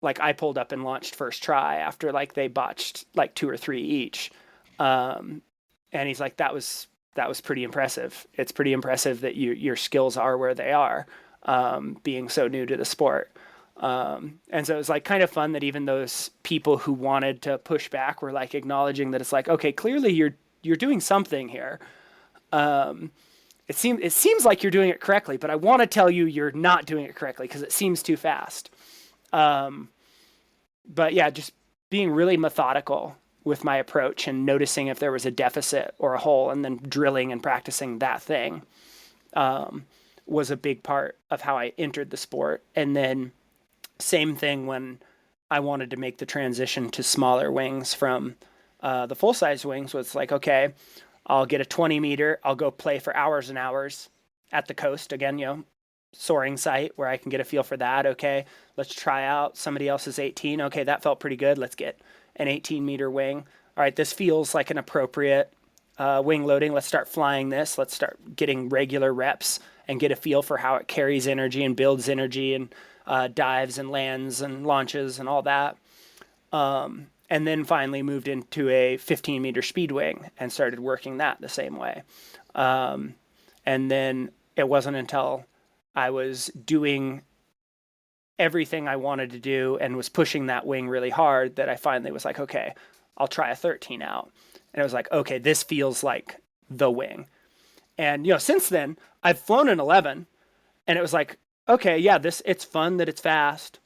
like I pulled up and launched first try after like they botched like 2 or 3 each. And he's like, that was pretty impressive. It's pretty impressive that your skills are where they are, being so new to the sport. And so it was like kind of fun that even those people who wanted to push back were like acknowledging that it's like, okay, clearly you're doing something here. It seems like you're doing it correctly, but I want to tell you you're not doing it correctly because it seems too fast. But yeah, just being really methodical with my approach and noticing if there was a deficit or a hole, and then drilling and practicing that thing, was a big part of how I entered the sport. And then same thing when I wanted to make the transition to smaller wings from the full-size wings, was like, okay, I'll get a 20 meter, I'll go play for hours and hours at the coast again, soaring site where I can get a feel for that. Okay, let's try out somebody else's 18. Okay, that felt pretty good. Let's get an 18 meter wing. All right, this feels like an appropriate wing loading. Let's start flying this. Let's start getting regular reps and get a feel for how it carries energy and builds energy and dives and lands and launches and all that. And then finally moved into a 15 meter speed wing and started working that the same way. And then it wasn't until I was doing everything I wanted to do and was pushing that wing really hard that I finally was like, okay, I'll try a 13 out. And it was like, okay, this feels like the wing. And, since then I've flown an 11, and it was like, okay, yeah, it's fun that it's fast.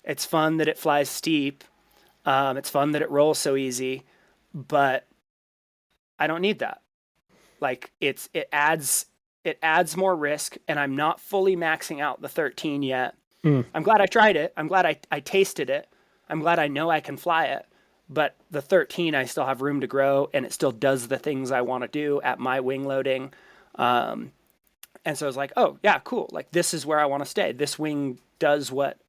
It's fun that it flies steep. It's fun that it rolls so easy, but I don't need that. Like it adds it adds more risk, and I'm not fully maxing out the 13 yet. Mm. I'm glad I tried it. I'm glad I tasted it. I'm glad I know I can fly it. But the 13, I still have room to grow, and it still does the things I want to do at my wing loading. And so I was like, oh, yeah, cool. Like, this is where I want to stay. This wing does what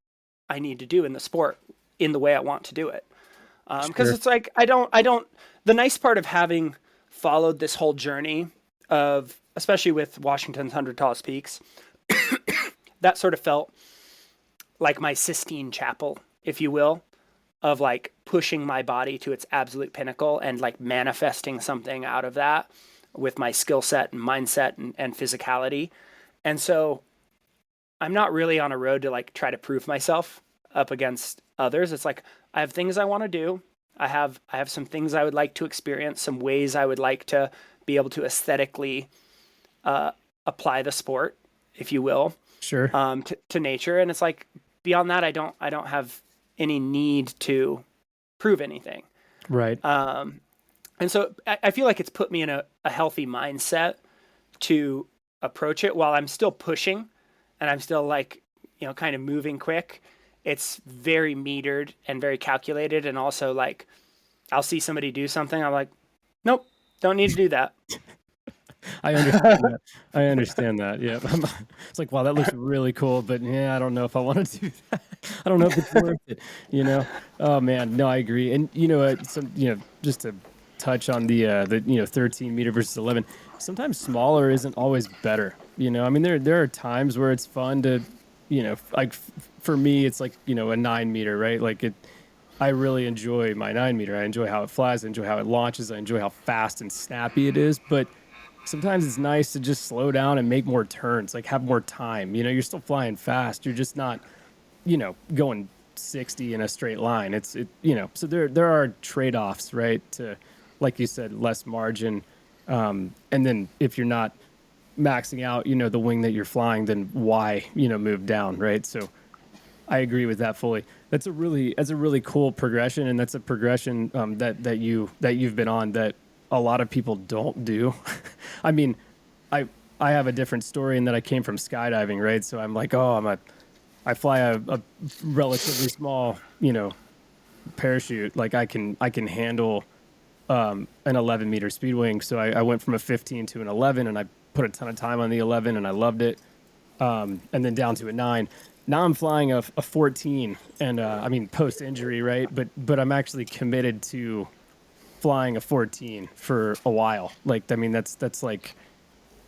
I need to do in the sport in the way I want to do it. Because Sure. it's like, the nice part of having followed this whole journey of, especially with Washington's 100 Tallest Peaks, that sort of felt like my Sistine Chapel, if you will, of like pushing my body to its absolute pinnacle and like manifesting something out of that with my skill set and mindset and physicality. And so I'm not really on a road to like try to prove myself up against others. It's like I have things I want to do. I have some things I would like to experience, some ways I would like to be able to aesthetically apply the sport, if you will, Sure. to nature. And it's like beyond that, I don't have any need to prove anything. Right. And so I feel like it's put me in a healthy mindset to approach it while I'm still pushing and I'm still like, kind of moving quick. It's very metered and very calculated. And also like, I'll see somebody do something. I'm like, nope, don't need to do that. I understand that. I understand that. Yeah. It's like, wow, that looks really cool, but yeah, I don't know if I want to do that. I don't know if it's worth it, Oh man, no, I agree. And just to touch on the 13 meter versus 11, sometimes smaller isn't always better. I mean, there are times where it's fun to, like for me, it's like, a 9 meter, right? Like I really enjoy my 9 meter. I enjoy how it flies. I enjoy how it launches. I enjoy how fast and snappy it is, but sometimes it's nice to just slow down and make more turns, like have more time. You're still flying fast. You're just not, going 60 in a straight line. So there are trade-offs, right? To, like you said, less margin. And then if you're not maxing out, the wing that you're flying, then why, move down, right? So I agree with that fully. That's a really cool progression. And that's a progression that you've been on that a lot of people don't do. I mean, I have a different story in that I came from skydiving, right? So I'm like, I fly a relatively small, parachute. Like I can handle an 11 meter speed wing. So I went from a 15 to an 11, and I put a ton of time on the 11, and I loved it. And then down to a 9. Now I'm flying a 14, and I mean post injury, right? But I'm actually committed to flying a 14 for a while. Like, I mean, that's like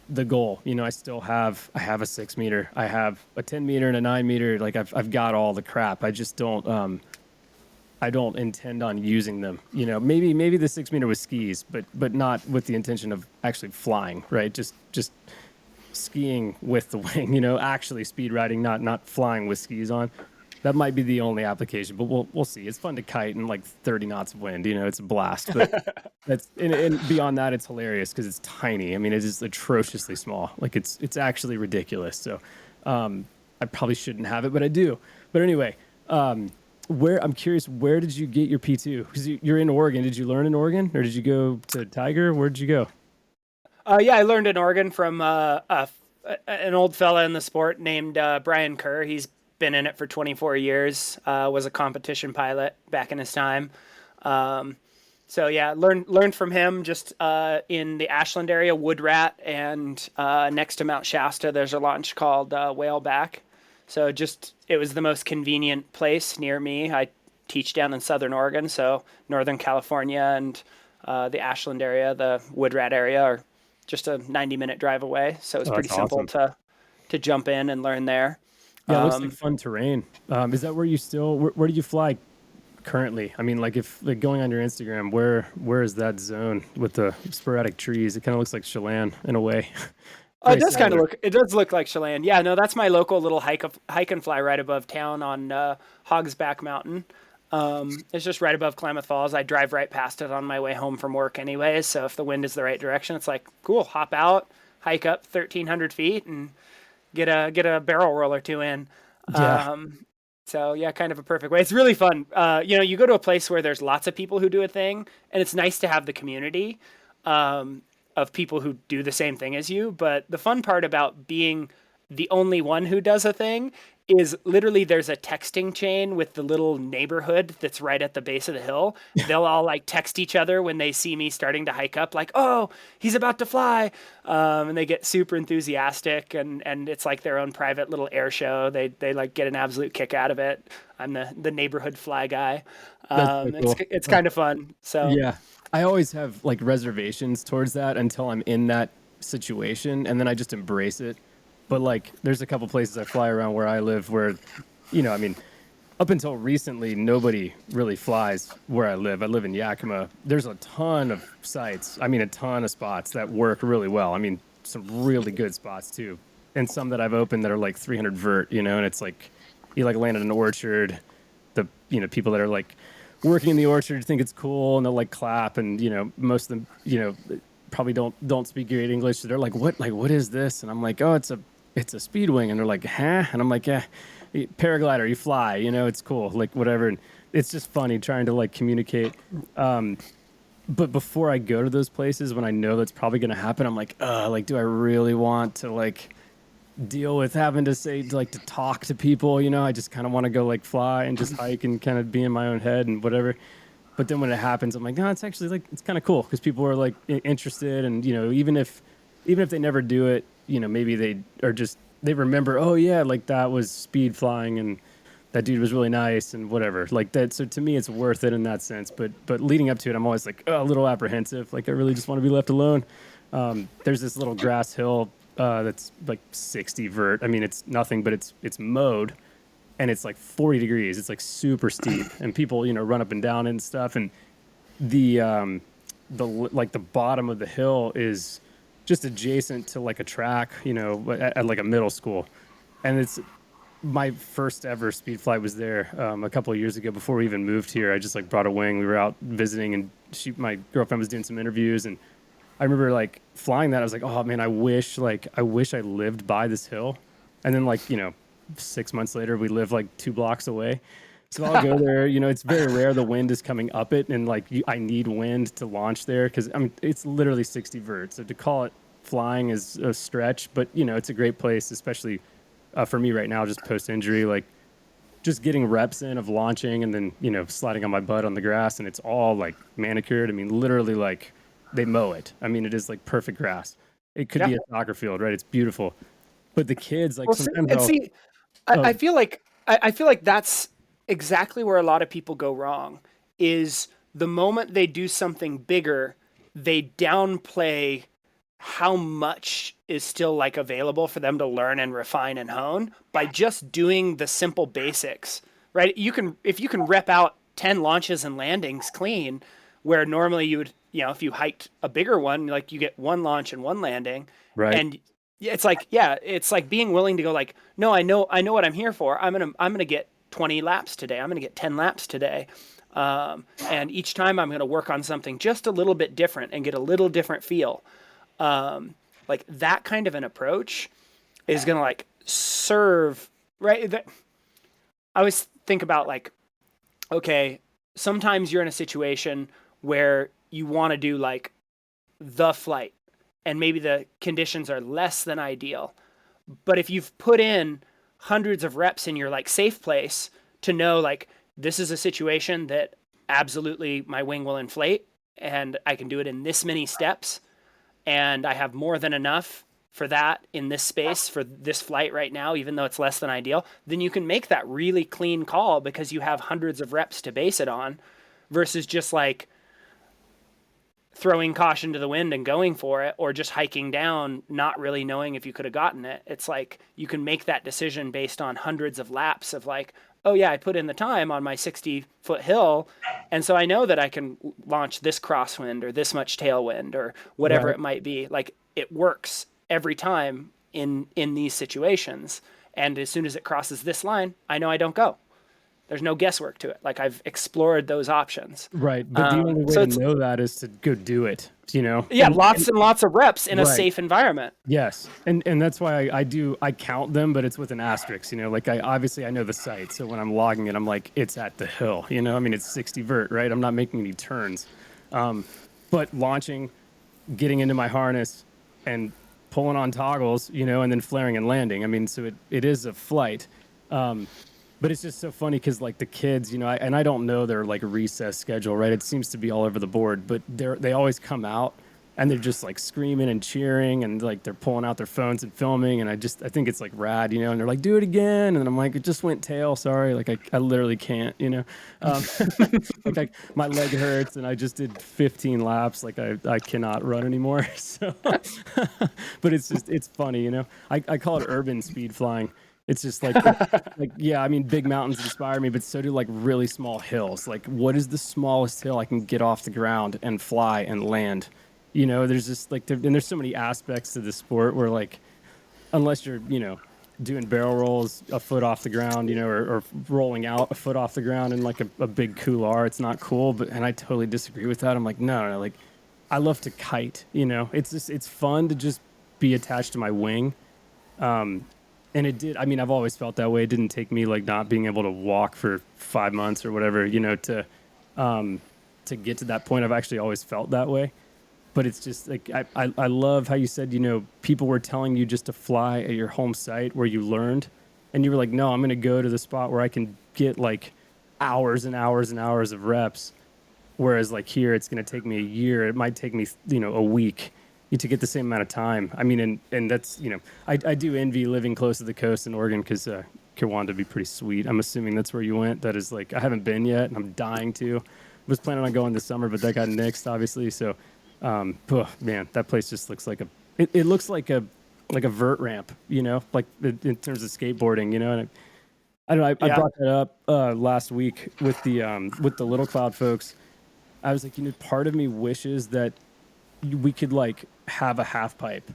the goal. I still have a 6 meter, I have a 10 meter and a 9 meter. Like I've got all the crap. I just don't I don't intend on using them. Maybe the 6 meter with skis, but not with the intention of actually flying, right? Just skiing with the wing, actually speed riding, not flying with skis on. That might be the only application, but we'll see. It's fun to kite in like 30 knots of wind. It's a blast. But that's and beyond that, it's hilarious because it's tiny. I mean, it's just atrociously small. Like it's actually ridiculous. So I probably shouldn't have it, but I do. But anyway, I'm curious, where did you get your P2? Because you're in Oregon. Did you learn in Oregon, or did you go to Tiger? Where did you go? Yeah, I learned in Oregon from an old fella in the sport named Brian Kerr. He's been in it for 24 years, was a competition pilot back in his time. So yeah, learned from him just in the Ashland area, Wood Rat, and next to Mount Shasta, there's a launch called Whaleback. So it was the most convenient place near me. I teach down in Southern Oregon, so Northern California and the Ashland area, the Wood Rat area are just a 90-minute drive away. So it's pretty simple Awesome. to jump in and learn there. Yeah, it looks like fun terrain. Is that where where do you fly currently? I mean, like if like going on your Instagram, where is that zone with the sporadic trees? It kind of looks like Chelan in a way. It does kind of look like Chelan. Yeah, no, that's my local little hike and fly right above town on Hogsback Mountain. It's just right above Klamath Falls. I drive right past it on my way home from work anyways. So if the wind is the right direction, it's like, cool, hop out, hike up 1,300 feet and get a barrel roll or two in. Yeah. So yeah, kind of a perfect way. It's really fun. You go to a place where there's lots of people who do a thing, and it's nice to have the community. of people who do the same thing as you. But the fun part about being the only one who does a thing is literally there's a texting chain with the little neighborhood that's right at the base of the hill. They'll all like text each other when they see me starting to hike up, like, oh, he's about to fly. And they get super enthusiastic, and it's like their own private little air show. They like get an absolute kick out of it. I'm the neighborhood fly guy. So cool. It's kind of fun. So yeah, I always have like reservations towards that until I'm in that situation, and then I just embrace it. But like, there's a couple places I fly around where I live where, I mean, up until recently, nobody really flies where I live. I live in Yakima. There's a ton of sites. I mean, a ton of spots that work really well. I mean, some really good spots too. And some that I've opened that are like 300 vert, and it's like, you like land in an orchard. The, people that are like working in the orchard think it's cool, and they'll like clap, and, most of them, probably don't speak great English. So they're like, what is this? And I'm like, oh, it's a speed wing. And they're like, huh? And I'm like, yeah, paraglider, you fly, it's cool, like whatever. And it's just funny trying to like communicate. But before I go to those places, when I know that's probably going to happen, I'm like, do I really want to like deal with having to say, like, to talk to people? I just kind of want to go like fly and just hike and kind of be in my own head and whatever. But then when it happens, I'm like, no, it's actually like, it's kind of cool because people are like interested. And, even if they never do it, maybe they are just, they remember, oh yeah, like that was speed flying and that dude was really nice and whatever like that. So to me, it's worth it in that sense. But leading up to it, I'm always like, a little apprehensive. Like I really just want to be left alone. There's this little grass hill that's like 60 vert. I mean, it's nothing, but it's mowed. And it's like 40 degrees. It's like super steep, and people, run up and down and stuff. And the like the bottom of the hill is just adjacent to like a track, at like a middle school. And it's my first ever speed flight was there a couple of years ago before we even moved here. I just like brought a wing. We were out visiting, and my girlfriend was doing some interviews, and I remember like flying that. I was like, oh man, I wish I lived by this hill. And then like, 6 months later, we live like 2 blocks away. So I'll go there. It's very rare the wind is coming up it, and like I need wind to launch there because it's literally 60 vert. So to call it flying is a stretch, but it's a great place, especially for me right now, just post injury, like just getting reps in of launching and then sliding on my butt on the grass, and it's all like manicured. I mean, literally like they mow it. I mean, it is like perfect grass. It could be a soccer field, right? It's beautiful. But the kids like sometimes I feel like that's exactly where a lot of people go wrong. Is the moment they do something bigger, they downplay how much is still like available for them to learn and refine and hone by just doing the simple basics, right? If you can rep out 10 launches and landings clean, where normally you would, if you hiked a bigger one, like you get 1 launch and 1 landing, right? And it's like being willing to go like, no, I know what I'm here for. I'm gonna get 20 laps today. I'm gonna get 10 laps today, and each time I'm gonna work on something just a little bit different and get a little different feel. Like that kind of an approach is gonna like serve, right? I always think about like, okay, sometimes you're in a situation where you want to do like the flight, and maybe the conditions are less than ideal. But if you've put in hundreds of reps in your like safe place to know like this is a situation that absolutely my wing will inflate and I can do it in this many steps, and I have more than enough for that in this space for this flight right now, even though it's less than ideal, then you can make that really clean call because you have hundreds of reps to base it on, versus just like throwing caution to the wind and going for it, or just hiking down, not really knowing if you could have gotten it. It's like you can make that decision based on hundreds of laps of like, oh yeah, I put in the time on my 60-foot hill, and so I know that I can launch this crosswind or this much tailwind or whatever it might be. Like it works every time in these situations. And as soon as it crosses this line, I know I don't go. There's no guesswork to it. Like I've explored those options. Right. But the only way to know that is to go do it, Yeah, lots and lots of reps in a safe environment. Yes. And that's why I count them, but it's with an asterisk, like I know the site. So when I'm logging it, I'm like, it's at the hill, I mean, it's 60 vert, right? I'm not making any turns. But launching, getting into my harness and pulling on toggles, you know, and then flaring and landing. I mean, so it is a flight. But it's just so funny because like the kids, you know, I don't know their like recess schedule, right? It seems to be all over the board, but they always come out and they're just like screaming and cheering and like they're pulling out their phones and filming. And I think it's like rad, you know, and they're like, do it again. And I'm like, it just went tail. Sorry. Like I literally can't, you know, like my leg hurts and I just did 15 laps. Like I cannot run anymore. So, but it's funny, you know, I call it urban speed flying. It's just like, yeah, I mean, big mountains inspire me, but so do like really small hills. Like, what is the smallest hill I can get off the ground and fly and land? You know, there's just like, and there's so many aspects to the sport where like, unless you're, you know, doing barrel rolls a foot off the ground, you know, or rolling out a foot off the ground in like a big couloir, it's not cool. And I totally disagree with that. I'm like, no, like, I love to kite, you know, it's fun to just be attached to my wing. And it did. I mean, I've always felt that way. It didn't take me like not being able to walk for 5 months or whatever, you know, to get to that point. I've actually always felt that way. But it's just like I love how you said, you know, people were telling you just to fly at your home site where you learned, and you were like, no, I'm going to go to the spot where I can get like hours and hours and hours of reps. Whereas like here, it's going to take me a year. It might take me, you know, a week to get the same amount of time. I mean, and that's, you know, I do envy living close to the coast in Oregon because Kiwanda would be pretty sweet. I'm assuming that's where you went. That is like, I haven't been yet and I'm dying to. Was planning on going this summer, but that got nixed, obviously. So, oh, man, that place just looks like it looks like a vert ramp, you know, like in terms of skateboarding, you know. And I don't know. I brought that up last week with the Little Cloud folks. I was like, you know, part of me wishes that we could like have a half pipe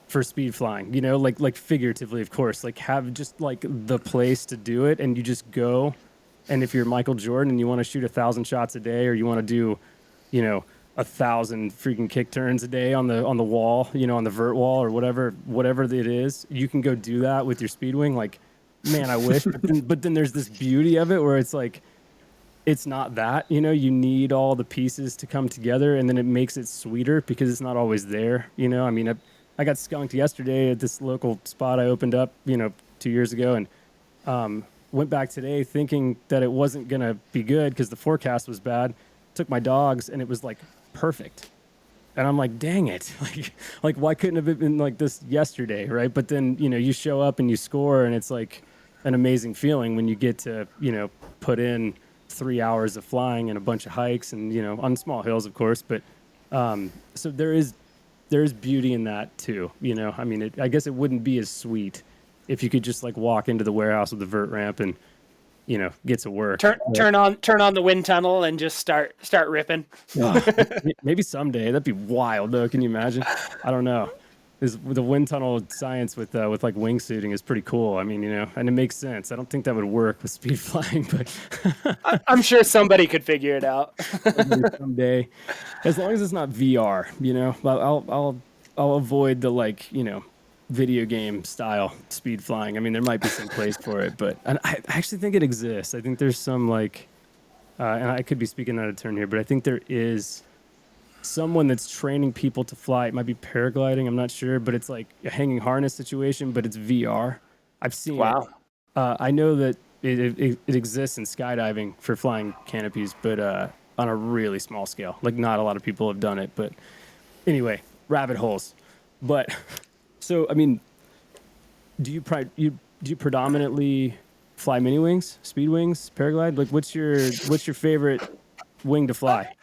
for speed flying, you know, like figuratively, of course, like have just like the place to do it. And you just go. And if you're Michael Jordan and you want to shoot 1,000 shots a day, or you want to do, you know, 1,000 freaking kick turns a day on the wall, you know, on the vert wall or whatever it is, you can go do that with your speed wing. Like, man, I wish, but then there's this beauty of it where it's like, it's not that, you know, you need all the pieces to come together, and then it makes it sweeter because it's not always there. You know, I mean, I got skunked yesterday at this local spot I opened up, you know, 2 years ago, and went back today thinking that it wasn't going to be good because the forecast was bad. Took my dogs and it was like perfect. And I'm like, dang it. Like why couldn't it have been like this yesterday, right? But then, you know, you show up and you score, and it's like an amazing feeling when you get to, you know, put in 3 hours of flying and a bunch of hikes and, you know, on small hills, of course. But so there is beauty in that too. You know, I mean, I guess it wouldn't be as sweet if you could just like walk into the warehouse with the vert ramp and, you know, get to work. Turn on the wind tunnel and just start ripping. Maybe someday. That'd be wild though. Can you imagine? I don't know. The wind tunnel science with like wingsuiting is pretty cool. I mean, you know, and it makes sense. I don't think that would work with speed flying, but I'm sure somebody could figure it out. Someday, as long as it's not VR, you know, I'll avoid the like, you know, video game style speed flying. I mean, there might be some place for it, but I actually think it exists. I think there's some like, and I could be speaking out of turn here, but I think there is someone that's training people to fly. It might be paragliding, I'm not sure, but it's like a hanging harness situation, but it's VR. I've seen it. I know that it exists in skydiving for flying canopies, but on a really small scale. Like not a lot of people have done it, but anyway, rabbit holes. But so, I mean, do you predominantly fly mini wings, speed wings, paraglide? Like, what's your favorite wing to fly?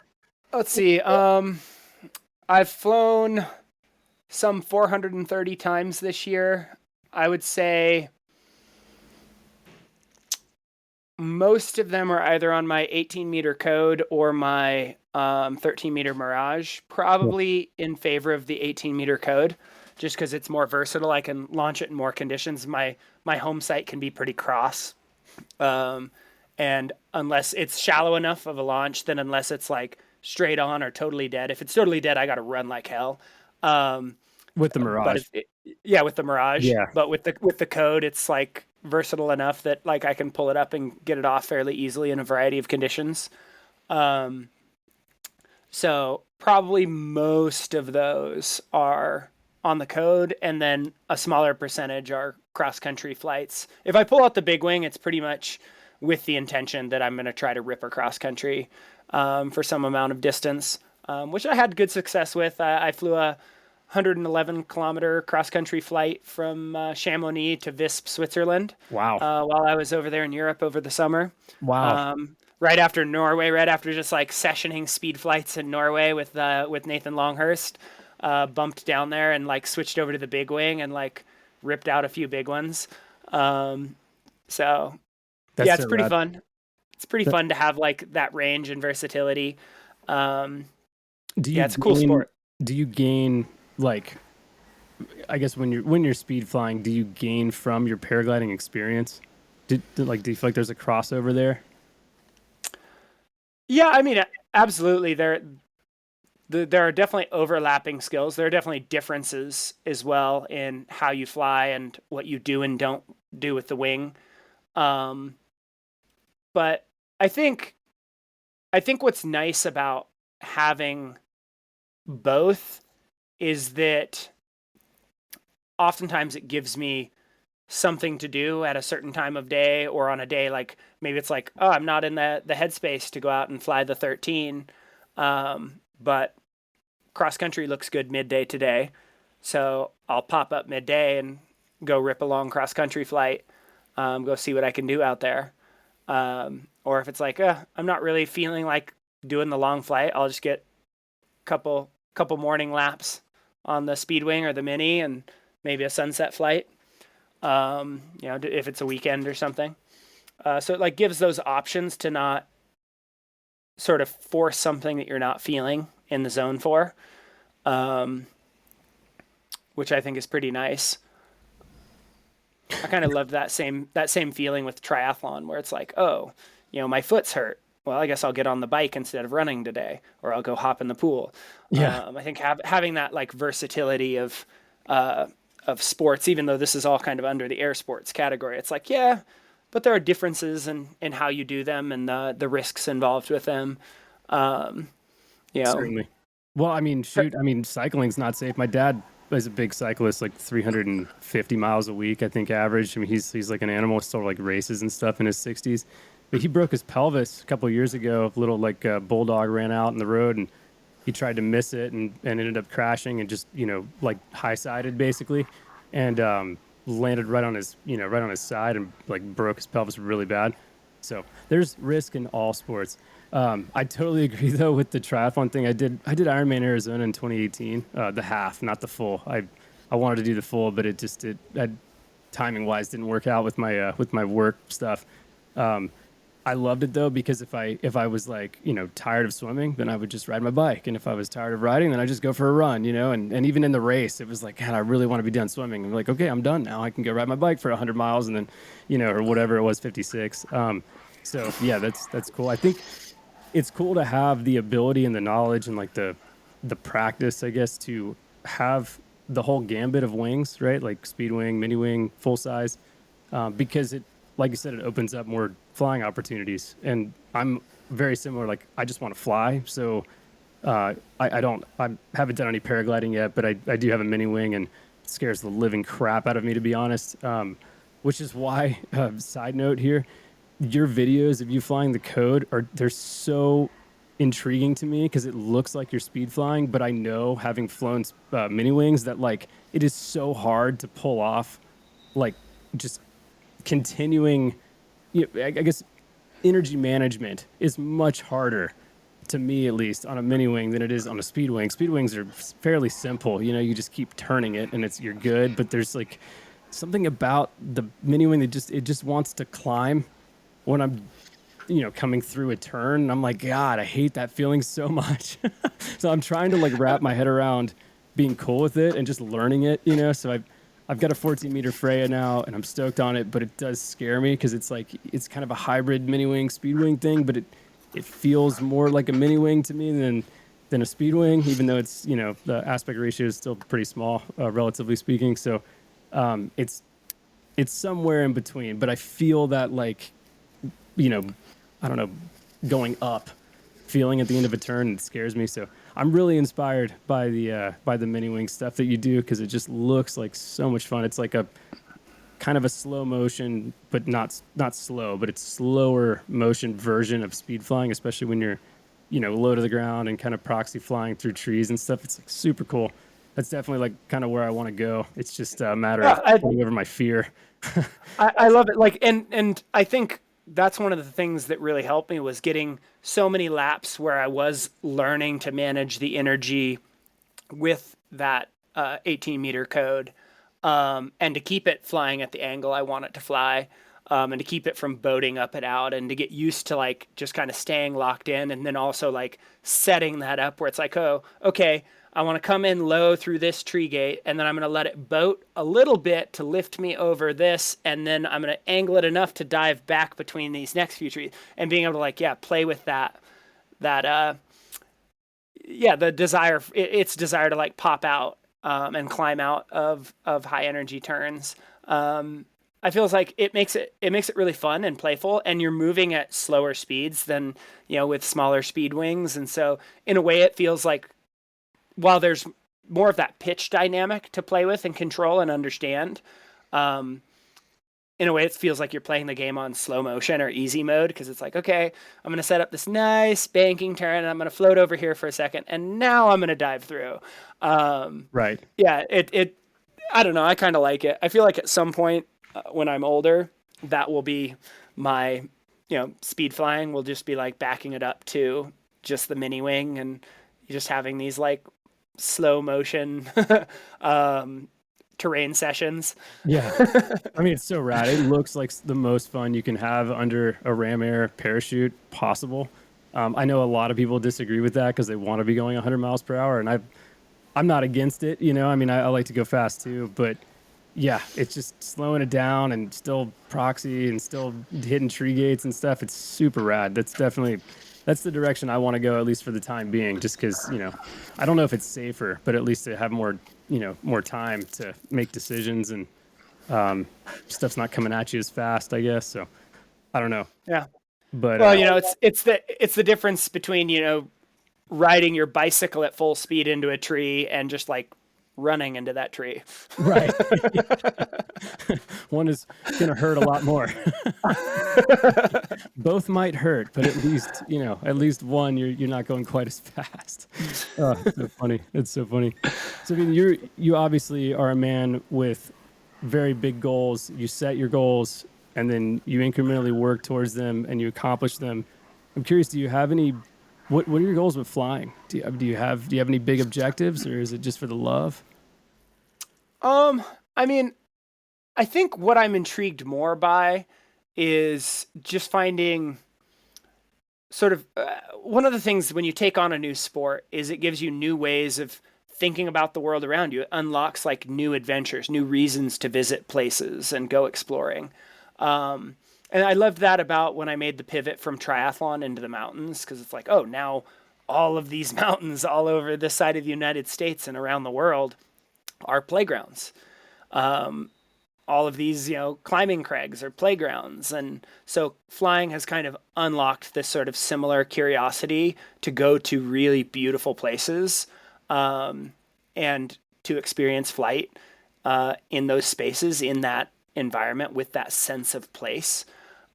Let's see. I've flown some 430 times this year. I would say most of them are either on my 18-meter code or my 13-meter Mirage. Probably in favor of the 18-meter code, just because it's more versatile. I can launch it in more conditions. My home site can be pretty cross. And unless it's shallow enough of a launch, then unless it's like straight on or totally dead. If it's totally dead, I got to run like hell. With the Mirage. Yeah, with the Mirage. Yeah. But with the code, it's like versatile enough that like I can pull it up and get it off fairly easily in a variety of conditions. So probably most of those are on the code, and then a smaller percentage are cross country flights. If I pull out the big wing, it's pretty much with the intention that I'm going to try to rip across country for some amount of distance, which I had good success with. I flew a 111-kilometer cross country flight from Chamonix to Visp, Switzerland. Wow. While I was over there in Europe over the summer. Wow. Right after Norway, right after just like sessioning speed flights in Norway with Nathan Longhurst, bumped down there and like switched over to the big wing and like ripped out a few big ones. So yeah, it's pretty fun. It's pretty fun to have like that range and versatility. It's a cool sport. Do you gain, like, I guess when you're speed flying, do you gain from your paragliding experience? Do you feel like there's a crossover there? Yeah, I mean, absolutely. There are definitely overlapping skills. There are definitely differences as well in how you fly and what you do and don't do with the wing. But I think what's nice about having both is that oftentimes it gives me something to do at a certain time of day, or on a day like maybe it's like, oh, I'm not in the headspace to go out and fly the 13, but cross country looks good midday today, so I'll pop up midday and go rip a long cross country flight, go see what I can do out there. Or if it's like, I'm not really feeling like doing the long flight, I'll just get a couple morning laps on the Speedwing or the Mini and maybe a sunset flight. If it's a weekend or something. So it like gives those options to not sort of force something that you're not feeling in the zone for, which I think is pretty nice. I kind of love that same feeling with triathlon, where it's like, oh, my foot's hurt. Well, I guess I'll get on the bike instead of running today, or I'll go hop in the pool. Yeah. I think having that like versatility of sports, even though this is all kind of under the air sports category, it's like, yeah, but there are differences in how you do them and the risks involved with them. Certainly. Well, I mean, cycling's not safe. My dad is a big cyclist, like 350 miles a week, I think, average. I mean, he's like an animal, still like races and stuff in his 60s. But he broke his pelvis a couple of years ago. A little like bulldog ran out in the road, and he tried to miss it and ended up crashing and just, like high-sided basically, and landed right on his side and like broke his pelvis really bad. So there's risk in all sports. I totally agree though with the triathlon thing. I did Ironman Arizona in 2018, the half, not the full. I wanted to do the full, but it timing wise didn't work out with my work stuff. I loved it though, because if I was like, tired of swimming, then I would just ride my bike. And if I was tired of riding, then I just go for a run, and even in the race, it was like, God, I really want to be done swimming. I'm like, okay, I'm done now. I can go ride my bike for 100 miles and then, or whatever it was, 56. So yeah, that's cool. I think it's cool to have the ability and the knowledge and like the practice, I guess, to have the whole gambit of wings, right? Like speed wing, mini wing, full size, because it, like you said, it opens up more flying opportunities. And I'm very similar. Like, I just want to fly. So I haven't done any paragliding yet, but I do have a mini wing, and it scares the living crap out of me, to be honest. Which is why, side note here, your videos of you flying the code they're so intriguing to me, because it looks like you're speed flying, but I know, having flown mini wings, that like it is so hard to pull off, like just continuing, I guess energy management is much harder, to me at least, on a mini wing than it is on a speed wing. Speed wings are fairly simple, you just keep turning it and you're good, but there's like something about the mini wing that it just wants to climb when I'm coming through a turn, and I'm like, God, I hate that feeling so much. So I'm trying to like wrap my head around being cool with it and just learning it, so I've got a 14-meter Freya now, and I'm stoked on it, but it does scare me, because it's like, it's kind of a hybrid mini wing, speed wing thing, but it feels more like a mini wing to me than a speed wing, even though it's, the aspect ratio is still pretty small, relatively speaking. So it's somewhere in between, but I feel that like, I don't know, going up feeling at the end of a turn, it scares me. So I'm really inspired by the mini wing stuff that you do, because it just looks like so much fun. It's like a kind of a slow motion, but not slow, but it's slower motion version of speed flying, especially when you're, low to the ground and kind of proxy flying through trees and stuff. It's like super cool. That's definitely like kind of where I want to go. It's just a matter of getting over my fear. I love it. Like, and I think that's one of the things that really helped me was getting so many laps where I was learning to manage the energy with that 18-meter code, and to keep it flying at the angle I want it to fly, and to keep it from boating up and out, and to get used to like just kind of staying locked in, and then also like setting that up where it's like, oh, okay, I want to come in low through this tree gate, and then I'm going to let it boat a little bit to lift me over this, and then I'm going to angle it enough to dive back between these next few trees, and being able to like, yeah, play with the desire, its desire to like pop out, and climb out of high energy turns. I feels like it makes it really fun and playful, and you're moving at slower speeds than, with smaller speed wings. And so in a way it feels like, while there's more of that pitch dynamic to play with and control and understand, in a way it feels like you're playing the game on slow motion or easy mode, because it's like, okay, I'm going to set up this nice banking turn, and I'm going to float over here for a second, and now I'm going to dive through. Right. Yeah, I don't know, I kind of like it. I feel like at some point, when I'm older, that will be my, speed flying will just be like backing it up to just the mini wing, and just having these like slow motion terrain sessions. Yeah. I mean, it's so rad. It looks like the most fun you can have under a ram air parachute possible. I know a lot of people disagree with that because they want to be going 100 miles per hour, and I'm not against it. I mean, I like to go fast too, but yeah, it's just slowing it down and still proxy and still hitting tree gates and stuff. It's super rad. That's the direction I want to go, at least for the time being, just because, I don't know if it's safer, but at least to have more, more time to make decisions, and stuff's not coming at you as fast, I guess. So I don't know. Yeah. But well, it's the difference between, riding your bicycle at full speed into a tree and just like running into that tree. Right. One is going to hurt a lot more. Both might hurt, but at least one, you're not going quite as fast. Oh, it's so funny. It's so funny. So I mean, you obviously are a man with very big goals. You set your goals, and then you incrementally work towards them, and you accomplish them. I'm curious, do you have any, what are your goals with flying? Do you have any big objectives, or is it just for the love? I mean, I think what I'm intrigued more by is just finding sort of, one of the things when you take on a new sport is it gives you new ways of thinking about the world around you. It unlocks like new adventures, new reasons to visit places and go exploring. And I loved that about when I made the pivot from triathlon into the mountains, because it's like, oh, now all of these mountains all over this side of the United States and around the world are playgrounds. All of these, climbing crags are playgrounds. And so flying has kind of unlocked this sort of similar curiosity to go to really beautiful places, and to experience flight in those spaces, in that environment, with that sense of place.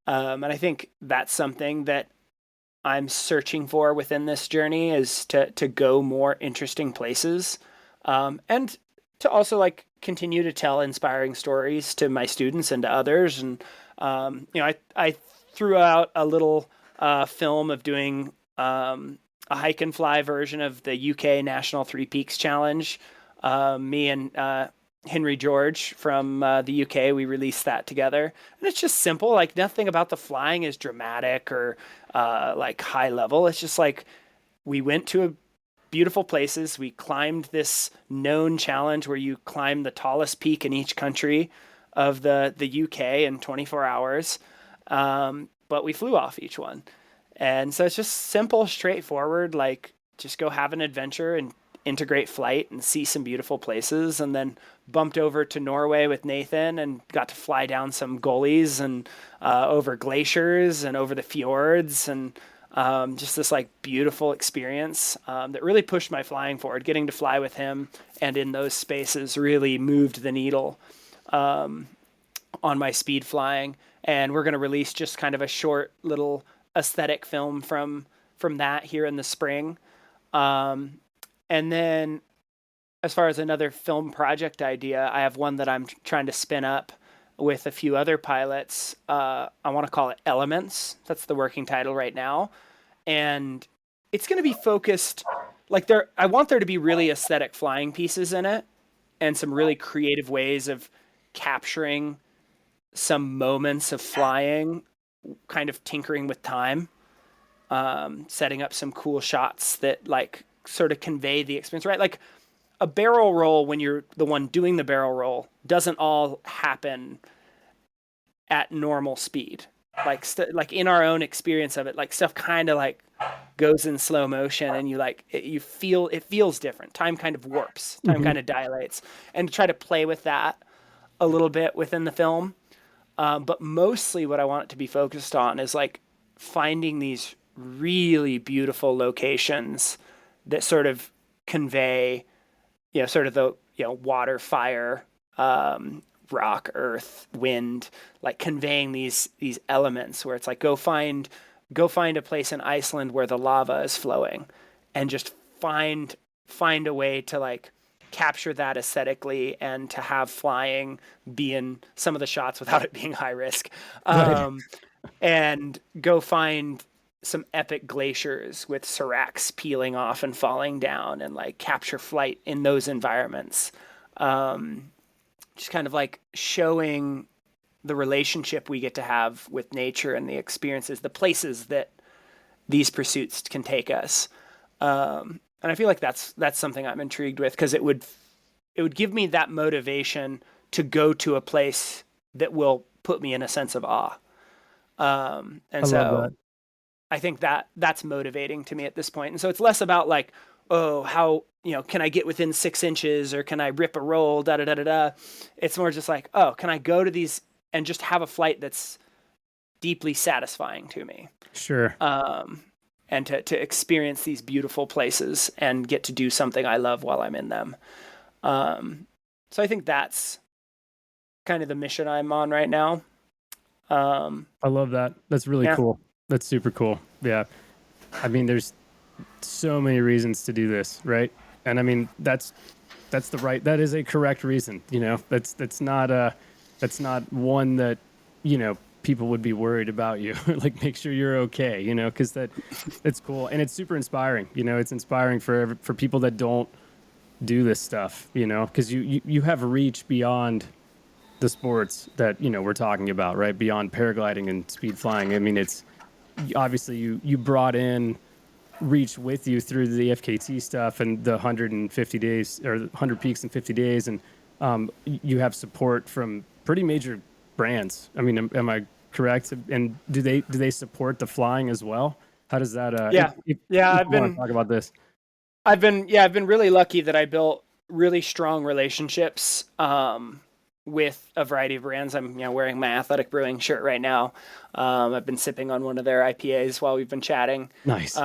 And I think that's something that I'm searching for within this journey, is to go more interesting places, and to also like continue to tell inspiring stories to my students and to others. And, I threw out a little film of doing a hike and fly version of the UK National Three Peaks Challenge. Me and Henry George from the UK, we released that together. And it's just simple, like nothing about the flying is dramatic or like high level. It's just like we went to beautiful places. We climbed this known challenge where you climb the tallest peak in each country of the UK in 24 hours. But we flew off each one. And so it's just simple, straightforward, like just go have an adventure and integrate flight and see some beautiful places. And then bumped over to Norway with Nathan and got to fly down some gullies and over glaciers and over the fjords. And Just this like beautiful experience that really pushed my flying forward. Getting to fly with him and in those spaces really moved the needle on my speed flying. And we're going to release just kind of a short little aesthetic film from that here in the spring. And then as far as another film project idea, I have one that I'm trying to spin up with a few other pilots. I want to call it Elements. That's the working title right now. And it's going to be focused like I want there to be really aesthetic flying pieces in it and some really creative ways of capturing some moments of flying, kind of tinkering with time, setting up some cool shots that like sort of convey the experience, right? Like a barrel roll, when you're the one doing the barrel roll, doesn't all happen at normal speed. Like like in our own experience of it, like stuff kind of like goes in slow motion, and you feel it feels different. Time kind of warps, time kind of dilates, and to try to play with that a little bit within the film. But mostly what I want it to be focused on is like finding these really beautiful locations that sort of convey, sort of the, water, fire, rock, earth, wind, like conveying these elements where it's like, go find a place in Iceland where the lava is flowing and just find a way to like capture that aesthetically and to have flying be in some of the shots without it being high risk. And go find some epic glaciers with seracs peeling off and falling down and like capture flight in those environments. Just kind of like showing the relationship we get to have with nature and the experiences, the places that these pursuits can take us. And I feel like that's something I'm intrigued with, because it would give me that motivation to go to a place that will put me in a sense of awe. I think that's motivating to me at this point. And so it's less about like, oh, how, can I get within 6 inches, or can I rip a roll, da da da da da. It's more just like, oh, can I go to these and just have a flight that's deeply satisfying to me? Sure. And to experience these beautiful places and get to do something I love while I'm in them. So I think that's kind of the mission I'm on right now. I love that. That's really cool. That's super cool. Yeah. I mean, there's so many reasons to do this, right? And I mean, that is a correct reason, that's not one that, people would be worried about you, like make sure you're okay, because that's cool. And it's super inspiring, it's inspiring for people that don't do this stuff, because you have reach beyond the sports that, we're talking about, right? Beyond paragliding and speed flying. I mean, it's obviously you brought in reach with you through the FKT stuff and the 150 days or 100 peaks in 50 days. And you have support from pretty major brands. I mean, am I correct? And do they support the flying as well? How does that? I've been talk about this. I've been really lucky that I built really strong relationships with a variety of brands. I'm wearing my Athletic Brewing shirt right now. I've been sipping on one of their IPAs while we've been chatting. Nice.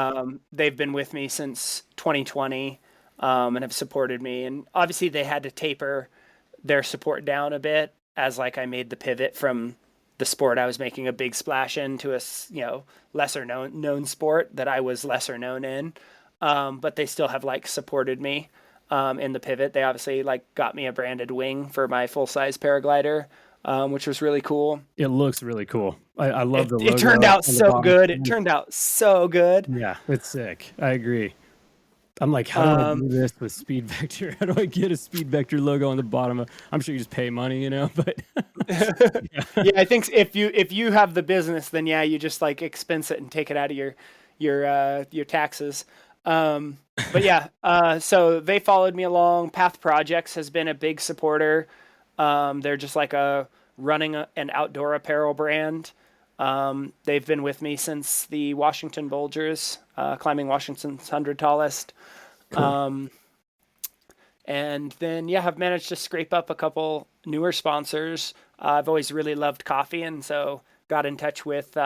They've been with me since 2020 and have supported me. And obviously they had to taper their support down a bit as like I made the pivot from the sport I was making a big splash into a lesser known sport that I was lesser known in. But they still have like supported me in the pivot. They obviously like got me a branded wing for my full size paraglider, which was really cool. It looks really cool. I love the logo. It turned out so good. It turned out so good. Yeah, it's sick. I agree. I'm like, how do I do this with Speed Vector? How do I get a Speed Vector logo on the bottom? I'm sure you just pay money, but yeah, I think if you have the business, then yeah, you just like expense it and take it out of your taxes. But yeah, so they followed me along. Path Projects has been a big supporter. They're just like running an outdoor apparel brand. They've been with me since the Washington Bulgers, climbing Washington's 100 tallest. Cool. And then, I've managed to scrape up a couple newer sponsors. I've always really loved coffee, and so got in touch with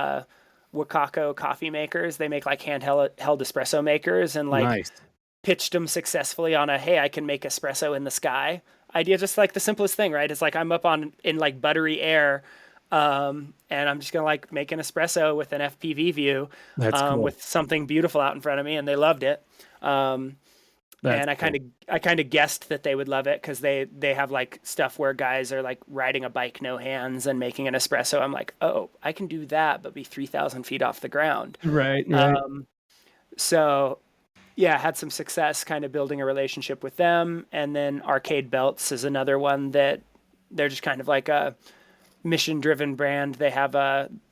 Wakako coffee makers. They make like handheld espresso makers, and like Nice. pitched them successfully on a, hey, I can make espresso in the sky idea. Just like the simplest thing, right? It's like I'm up in like buttery air, and I'm just gonna like make an espresso with an FPV view, That's cool. with something beautiful out in front of me, and they loved it. And I kind of guessed that they would love it because they have like stuff where guys are like riding a bike no hands and making an espresso. I'm like, oh, I can do that, but be 3,000 feet off the ground. Right. So yeah, had some success kind of building a relationship with them. And then Arcade Belts is another one that they're just kind of like a mission driven brand. They have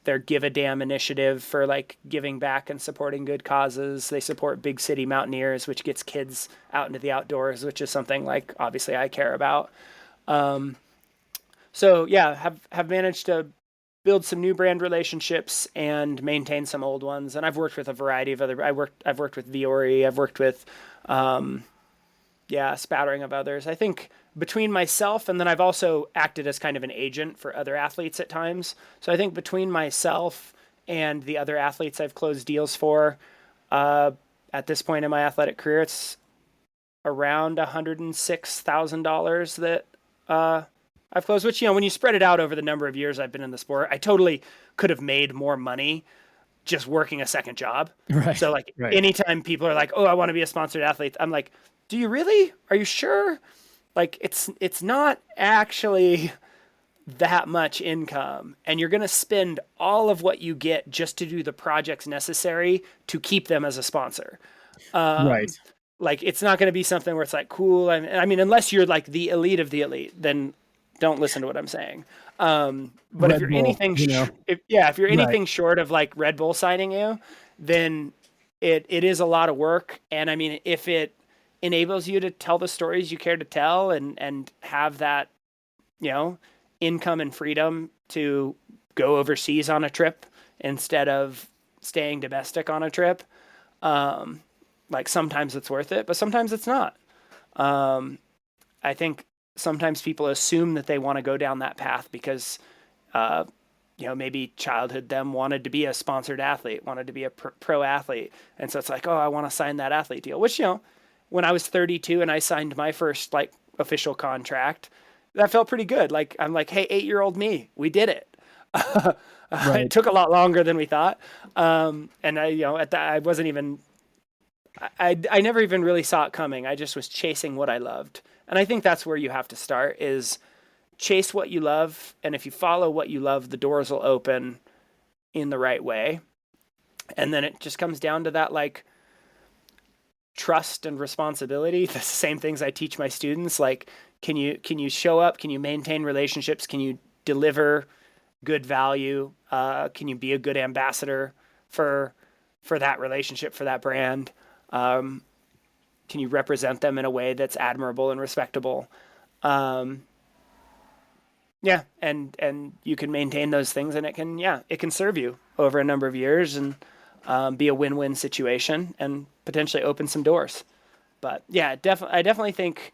their Give a Damn initiative for like giving back and supporting good causes. They support Big City Mountaineers, which gets kids out into the outdoors, which is something like obviously I care about. So yeah, have managed to build some new brand relationships and maintain some old ones. And I've worked with a variety of other. I've worked with Viore. I've worked with, a spattering of others. I think between myself and then I've also acted as kind of an agent for other athletes at times. So I think between myself and the other athletes I've closed deals for, at this point in my athletic career, it's around $106,000 that I've closed, which, when you spread it out over the number of years I've been in the sport, I totally could have made more money just working a second job. Right. So like anytime people are like, oh, I want to be a sponsored athlete, I'm like, do you really? Are you sure? Like it's not actually that much income, and you're going to spend all of what you get just to do the projects necessary to keep them as a sponsor. Right. Like it's not going to be something where it's like, cool. I mean, unless you're like the elite of the elite, then don't listen to what I'm saying. But Red if you're Bull, anything, if you're anything short of like Red Bull signing you, then it is a lot of work. And I mean, if it enables you to tell the stories you care to tell and have that, income and freedom to go overseas on a trip instead of staying domestic on a trip, like sometimes it's worth it, but sometimes it's not. I think sometimes people assume that they want to go down that path because, maybe childhood them wanted to be a sponsored athlete, wanted to be a pro athlete. And so it's like, oh, I want to sign that athlete deal, which, when I was 32 and I signed my first like official contract, that felt pretty good. Like, I'm like, hey, 8-year-old me, we did it. It took a lot longer than we thought. And I wasn't even, I never even really saw it coming. I just was chasing what I loved. And I think that's where you have to start, is chase what you love. And if you follow what you love, the doors will open in the right way. And then it just comes down to that, like, trust and responsibility. The same things I teach my students. Like, can you show up? Can you maintain relationships? Can you deliver good value? Can you be a good ambassador for that relationship, for that brand? Can you represent them in a way that's admirable and respectable? And you can maintain those things, and it can serve you over a number of years and be a win-win situation and potentially open some doors. But yeah, I definitely think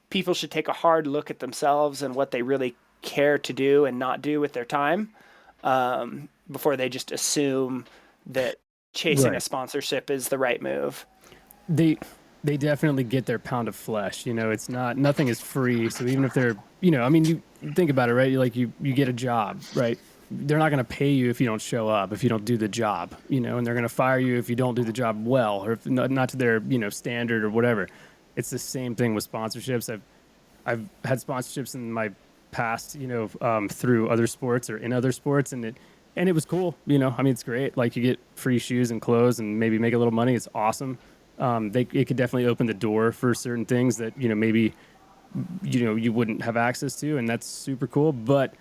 people should take a hard look at themselves and what they really care to do and not do with their time, before they just assume that chasing a sponsorship is the right move. They definitely get their pound of flesh. It's nothing is free. So even if they're, you think about it, right? You get a job, right? They're not going to pay you if you don't show up, if you don't do the job, and they're going to fire you if you don't do the job well, or if not to their, standard or whatever. It's the same thing with sponsorships. I've had sponsorships in my past, through other sports or in other sports, and it was cool. It's great. Like, you get free shoes and clothes and maybe make a little money. It's awesome. It could definitely open the door for certain things that, maybe, you wouldn't have access to, and that's super cool, but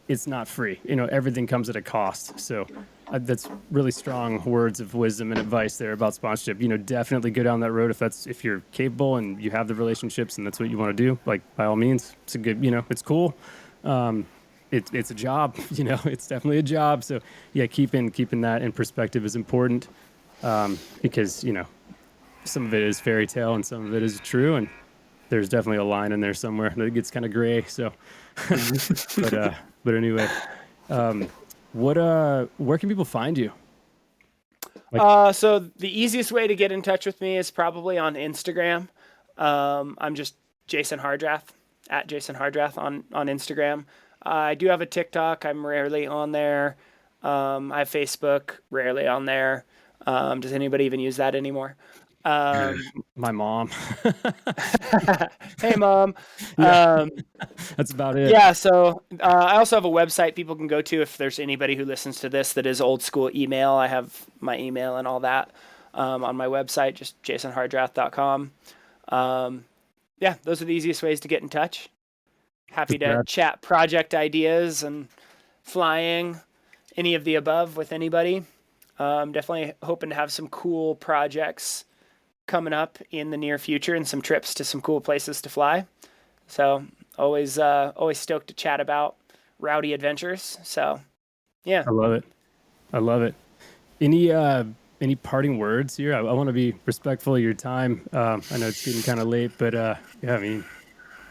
it's not free. Everything comes at a cost. So that's really strong words of wisdom and advice there about sponsorship. Definitely go down that road if you're capable and you have the relationships and that's what you want to do. Like, by all means, it's a good, it's cool. It's a job, it's definitely a job. So yeah, keeping that in perspective is important, because, some of it is fairy tale and some of it is true. And there's definitely a line in there somewhere that gets kind of gray. So, but anyway, Where can people find you? So the easiest way to get in touch with me is probably on Instagram. I'm just Jason Hardrath, at Jason Hardrath on Instagram. I do have a TikTok. I'm rarely on there. I have Facebook, rarely on there. Does anybody even use that anymore? My mom. Hey, Mom. Yeah. That's about it. Yeah, so I also have a website people can go to if there's anybody who listens to this that is old school email. I have my email and all that on my website, just jasonhardrath.com. Yeah, those are the easiest ways to get in touch. Happy to chat project ideas and flying, any of the above with anybody. Definitely hoping to have some cool projects coming up in the near future and some trips to some cool places to fly. So always stoked to chat about rowdy adventures. So yeah. I love it. Any parting words here? I want to be respectful of your time. I know it's getting kind of late, but yeah, I mean,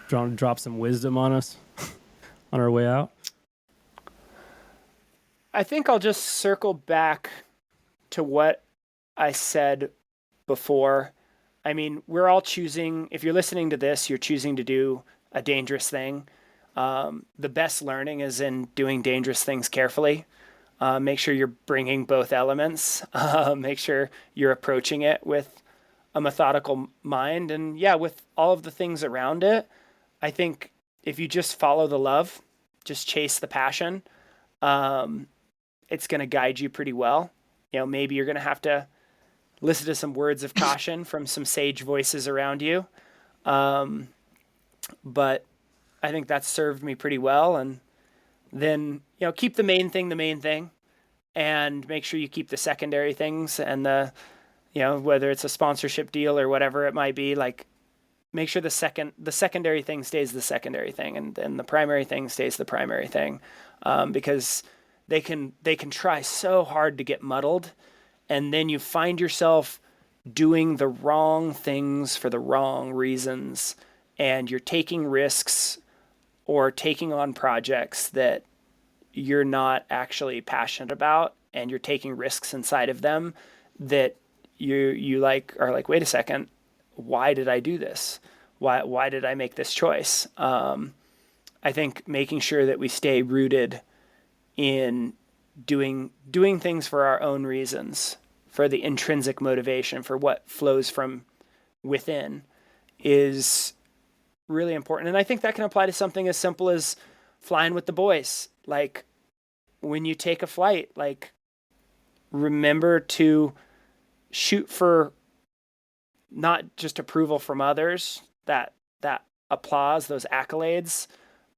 drop some wisdom on us on our way out. I think I'll just circle back to what I said before. I mean, we're all choosing, if you're listening to this, you're choosing to do a dangerous thing. The best learning is in doing dangerous things carefully. Make sure you're bringing both elements. Make sure you're approaching it with a methodical mind. And yeah, with all of the things around it, I think if you just follow the love, just chase the passion, it's going to guide you pretty well. You know, maybe you're going to have to listen to some words of caution from some sage voices around you. But I think that's served me pretty well. And then, you know, keep the main thing, and make sure you keep the secondary things and whether it's a sponsorship deal or whatever it might be, like make sure the secondary thing stays the secondary thing, and then the primary thing stays the primary thing. Because they can try so hard to get muddled, and then you find yourself doing the wrong things for the wrong reasons, and you're taking risks or taking on projects that you're not actually passionate about, and you're taking risks inside of them that you are like, wait a second, why did I do this? Why did I make this choice? I think making sure that we stay rooted in doing things for our own reasons, for the intrinsic motivation, for what flows from within, is really important. And I think that can apply to something as simple as flying with the boys. Like when you take a flight, like remember to shoot for not just approval from others, that applause, those accolades,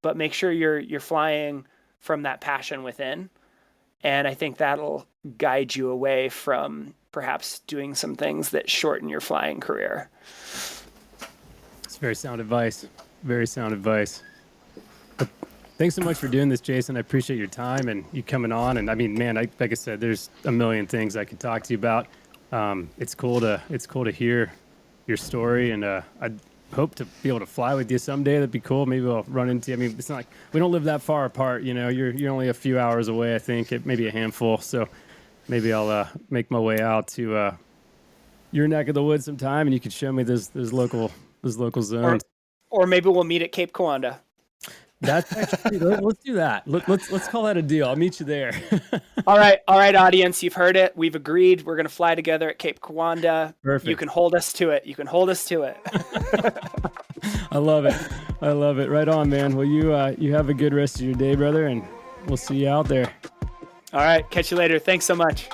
but make sure you're flying from that passion within. And I think that'll guide you away from perhaps doing some things that shorten your flying career. It's very sound advice. Very sound advice. But thanks so much for doing this, Jason. I appreciate your time and you coming on. And I mean, man, like I said, there's a million things I could talk to you about. It's cool to hear your story, and I hope to be able to fly with you someday. That'd be cool. Maybe we'll run into you. I mean, it's not like we don't live that far apart, you know. You're only a few hours away, I think, maybe a handful. So maybe I'll make my way out to your neck of the woods sometime, and you could show me those local zones. Or maybe we'll meet at Cape Kiwanda. That's actually, let's do that. Let's call that a deal. I'll meet you there. All right, audience, you've heard it. We've agreed. We're going to fly together at Cape Kiwanda. Perfect. You can hold us to it. I love it. Right on, man. Well, you have a good rest of your day, brother, and we'll see you out there. All right, catch you later. Thanks so much.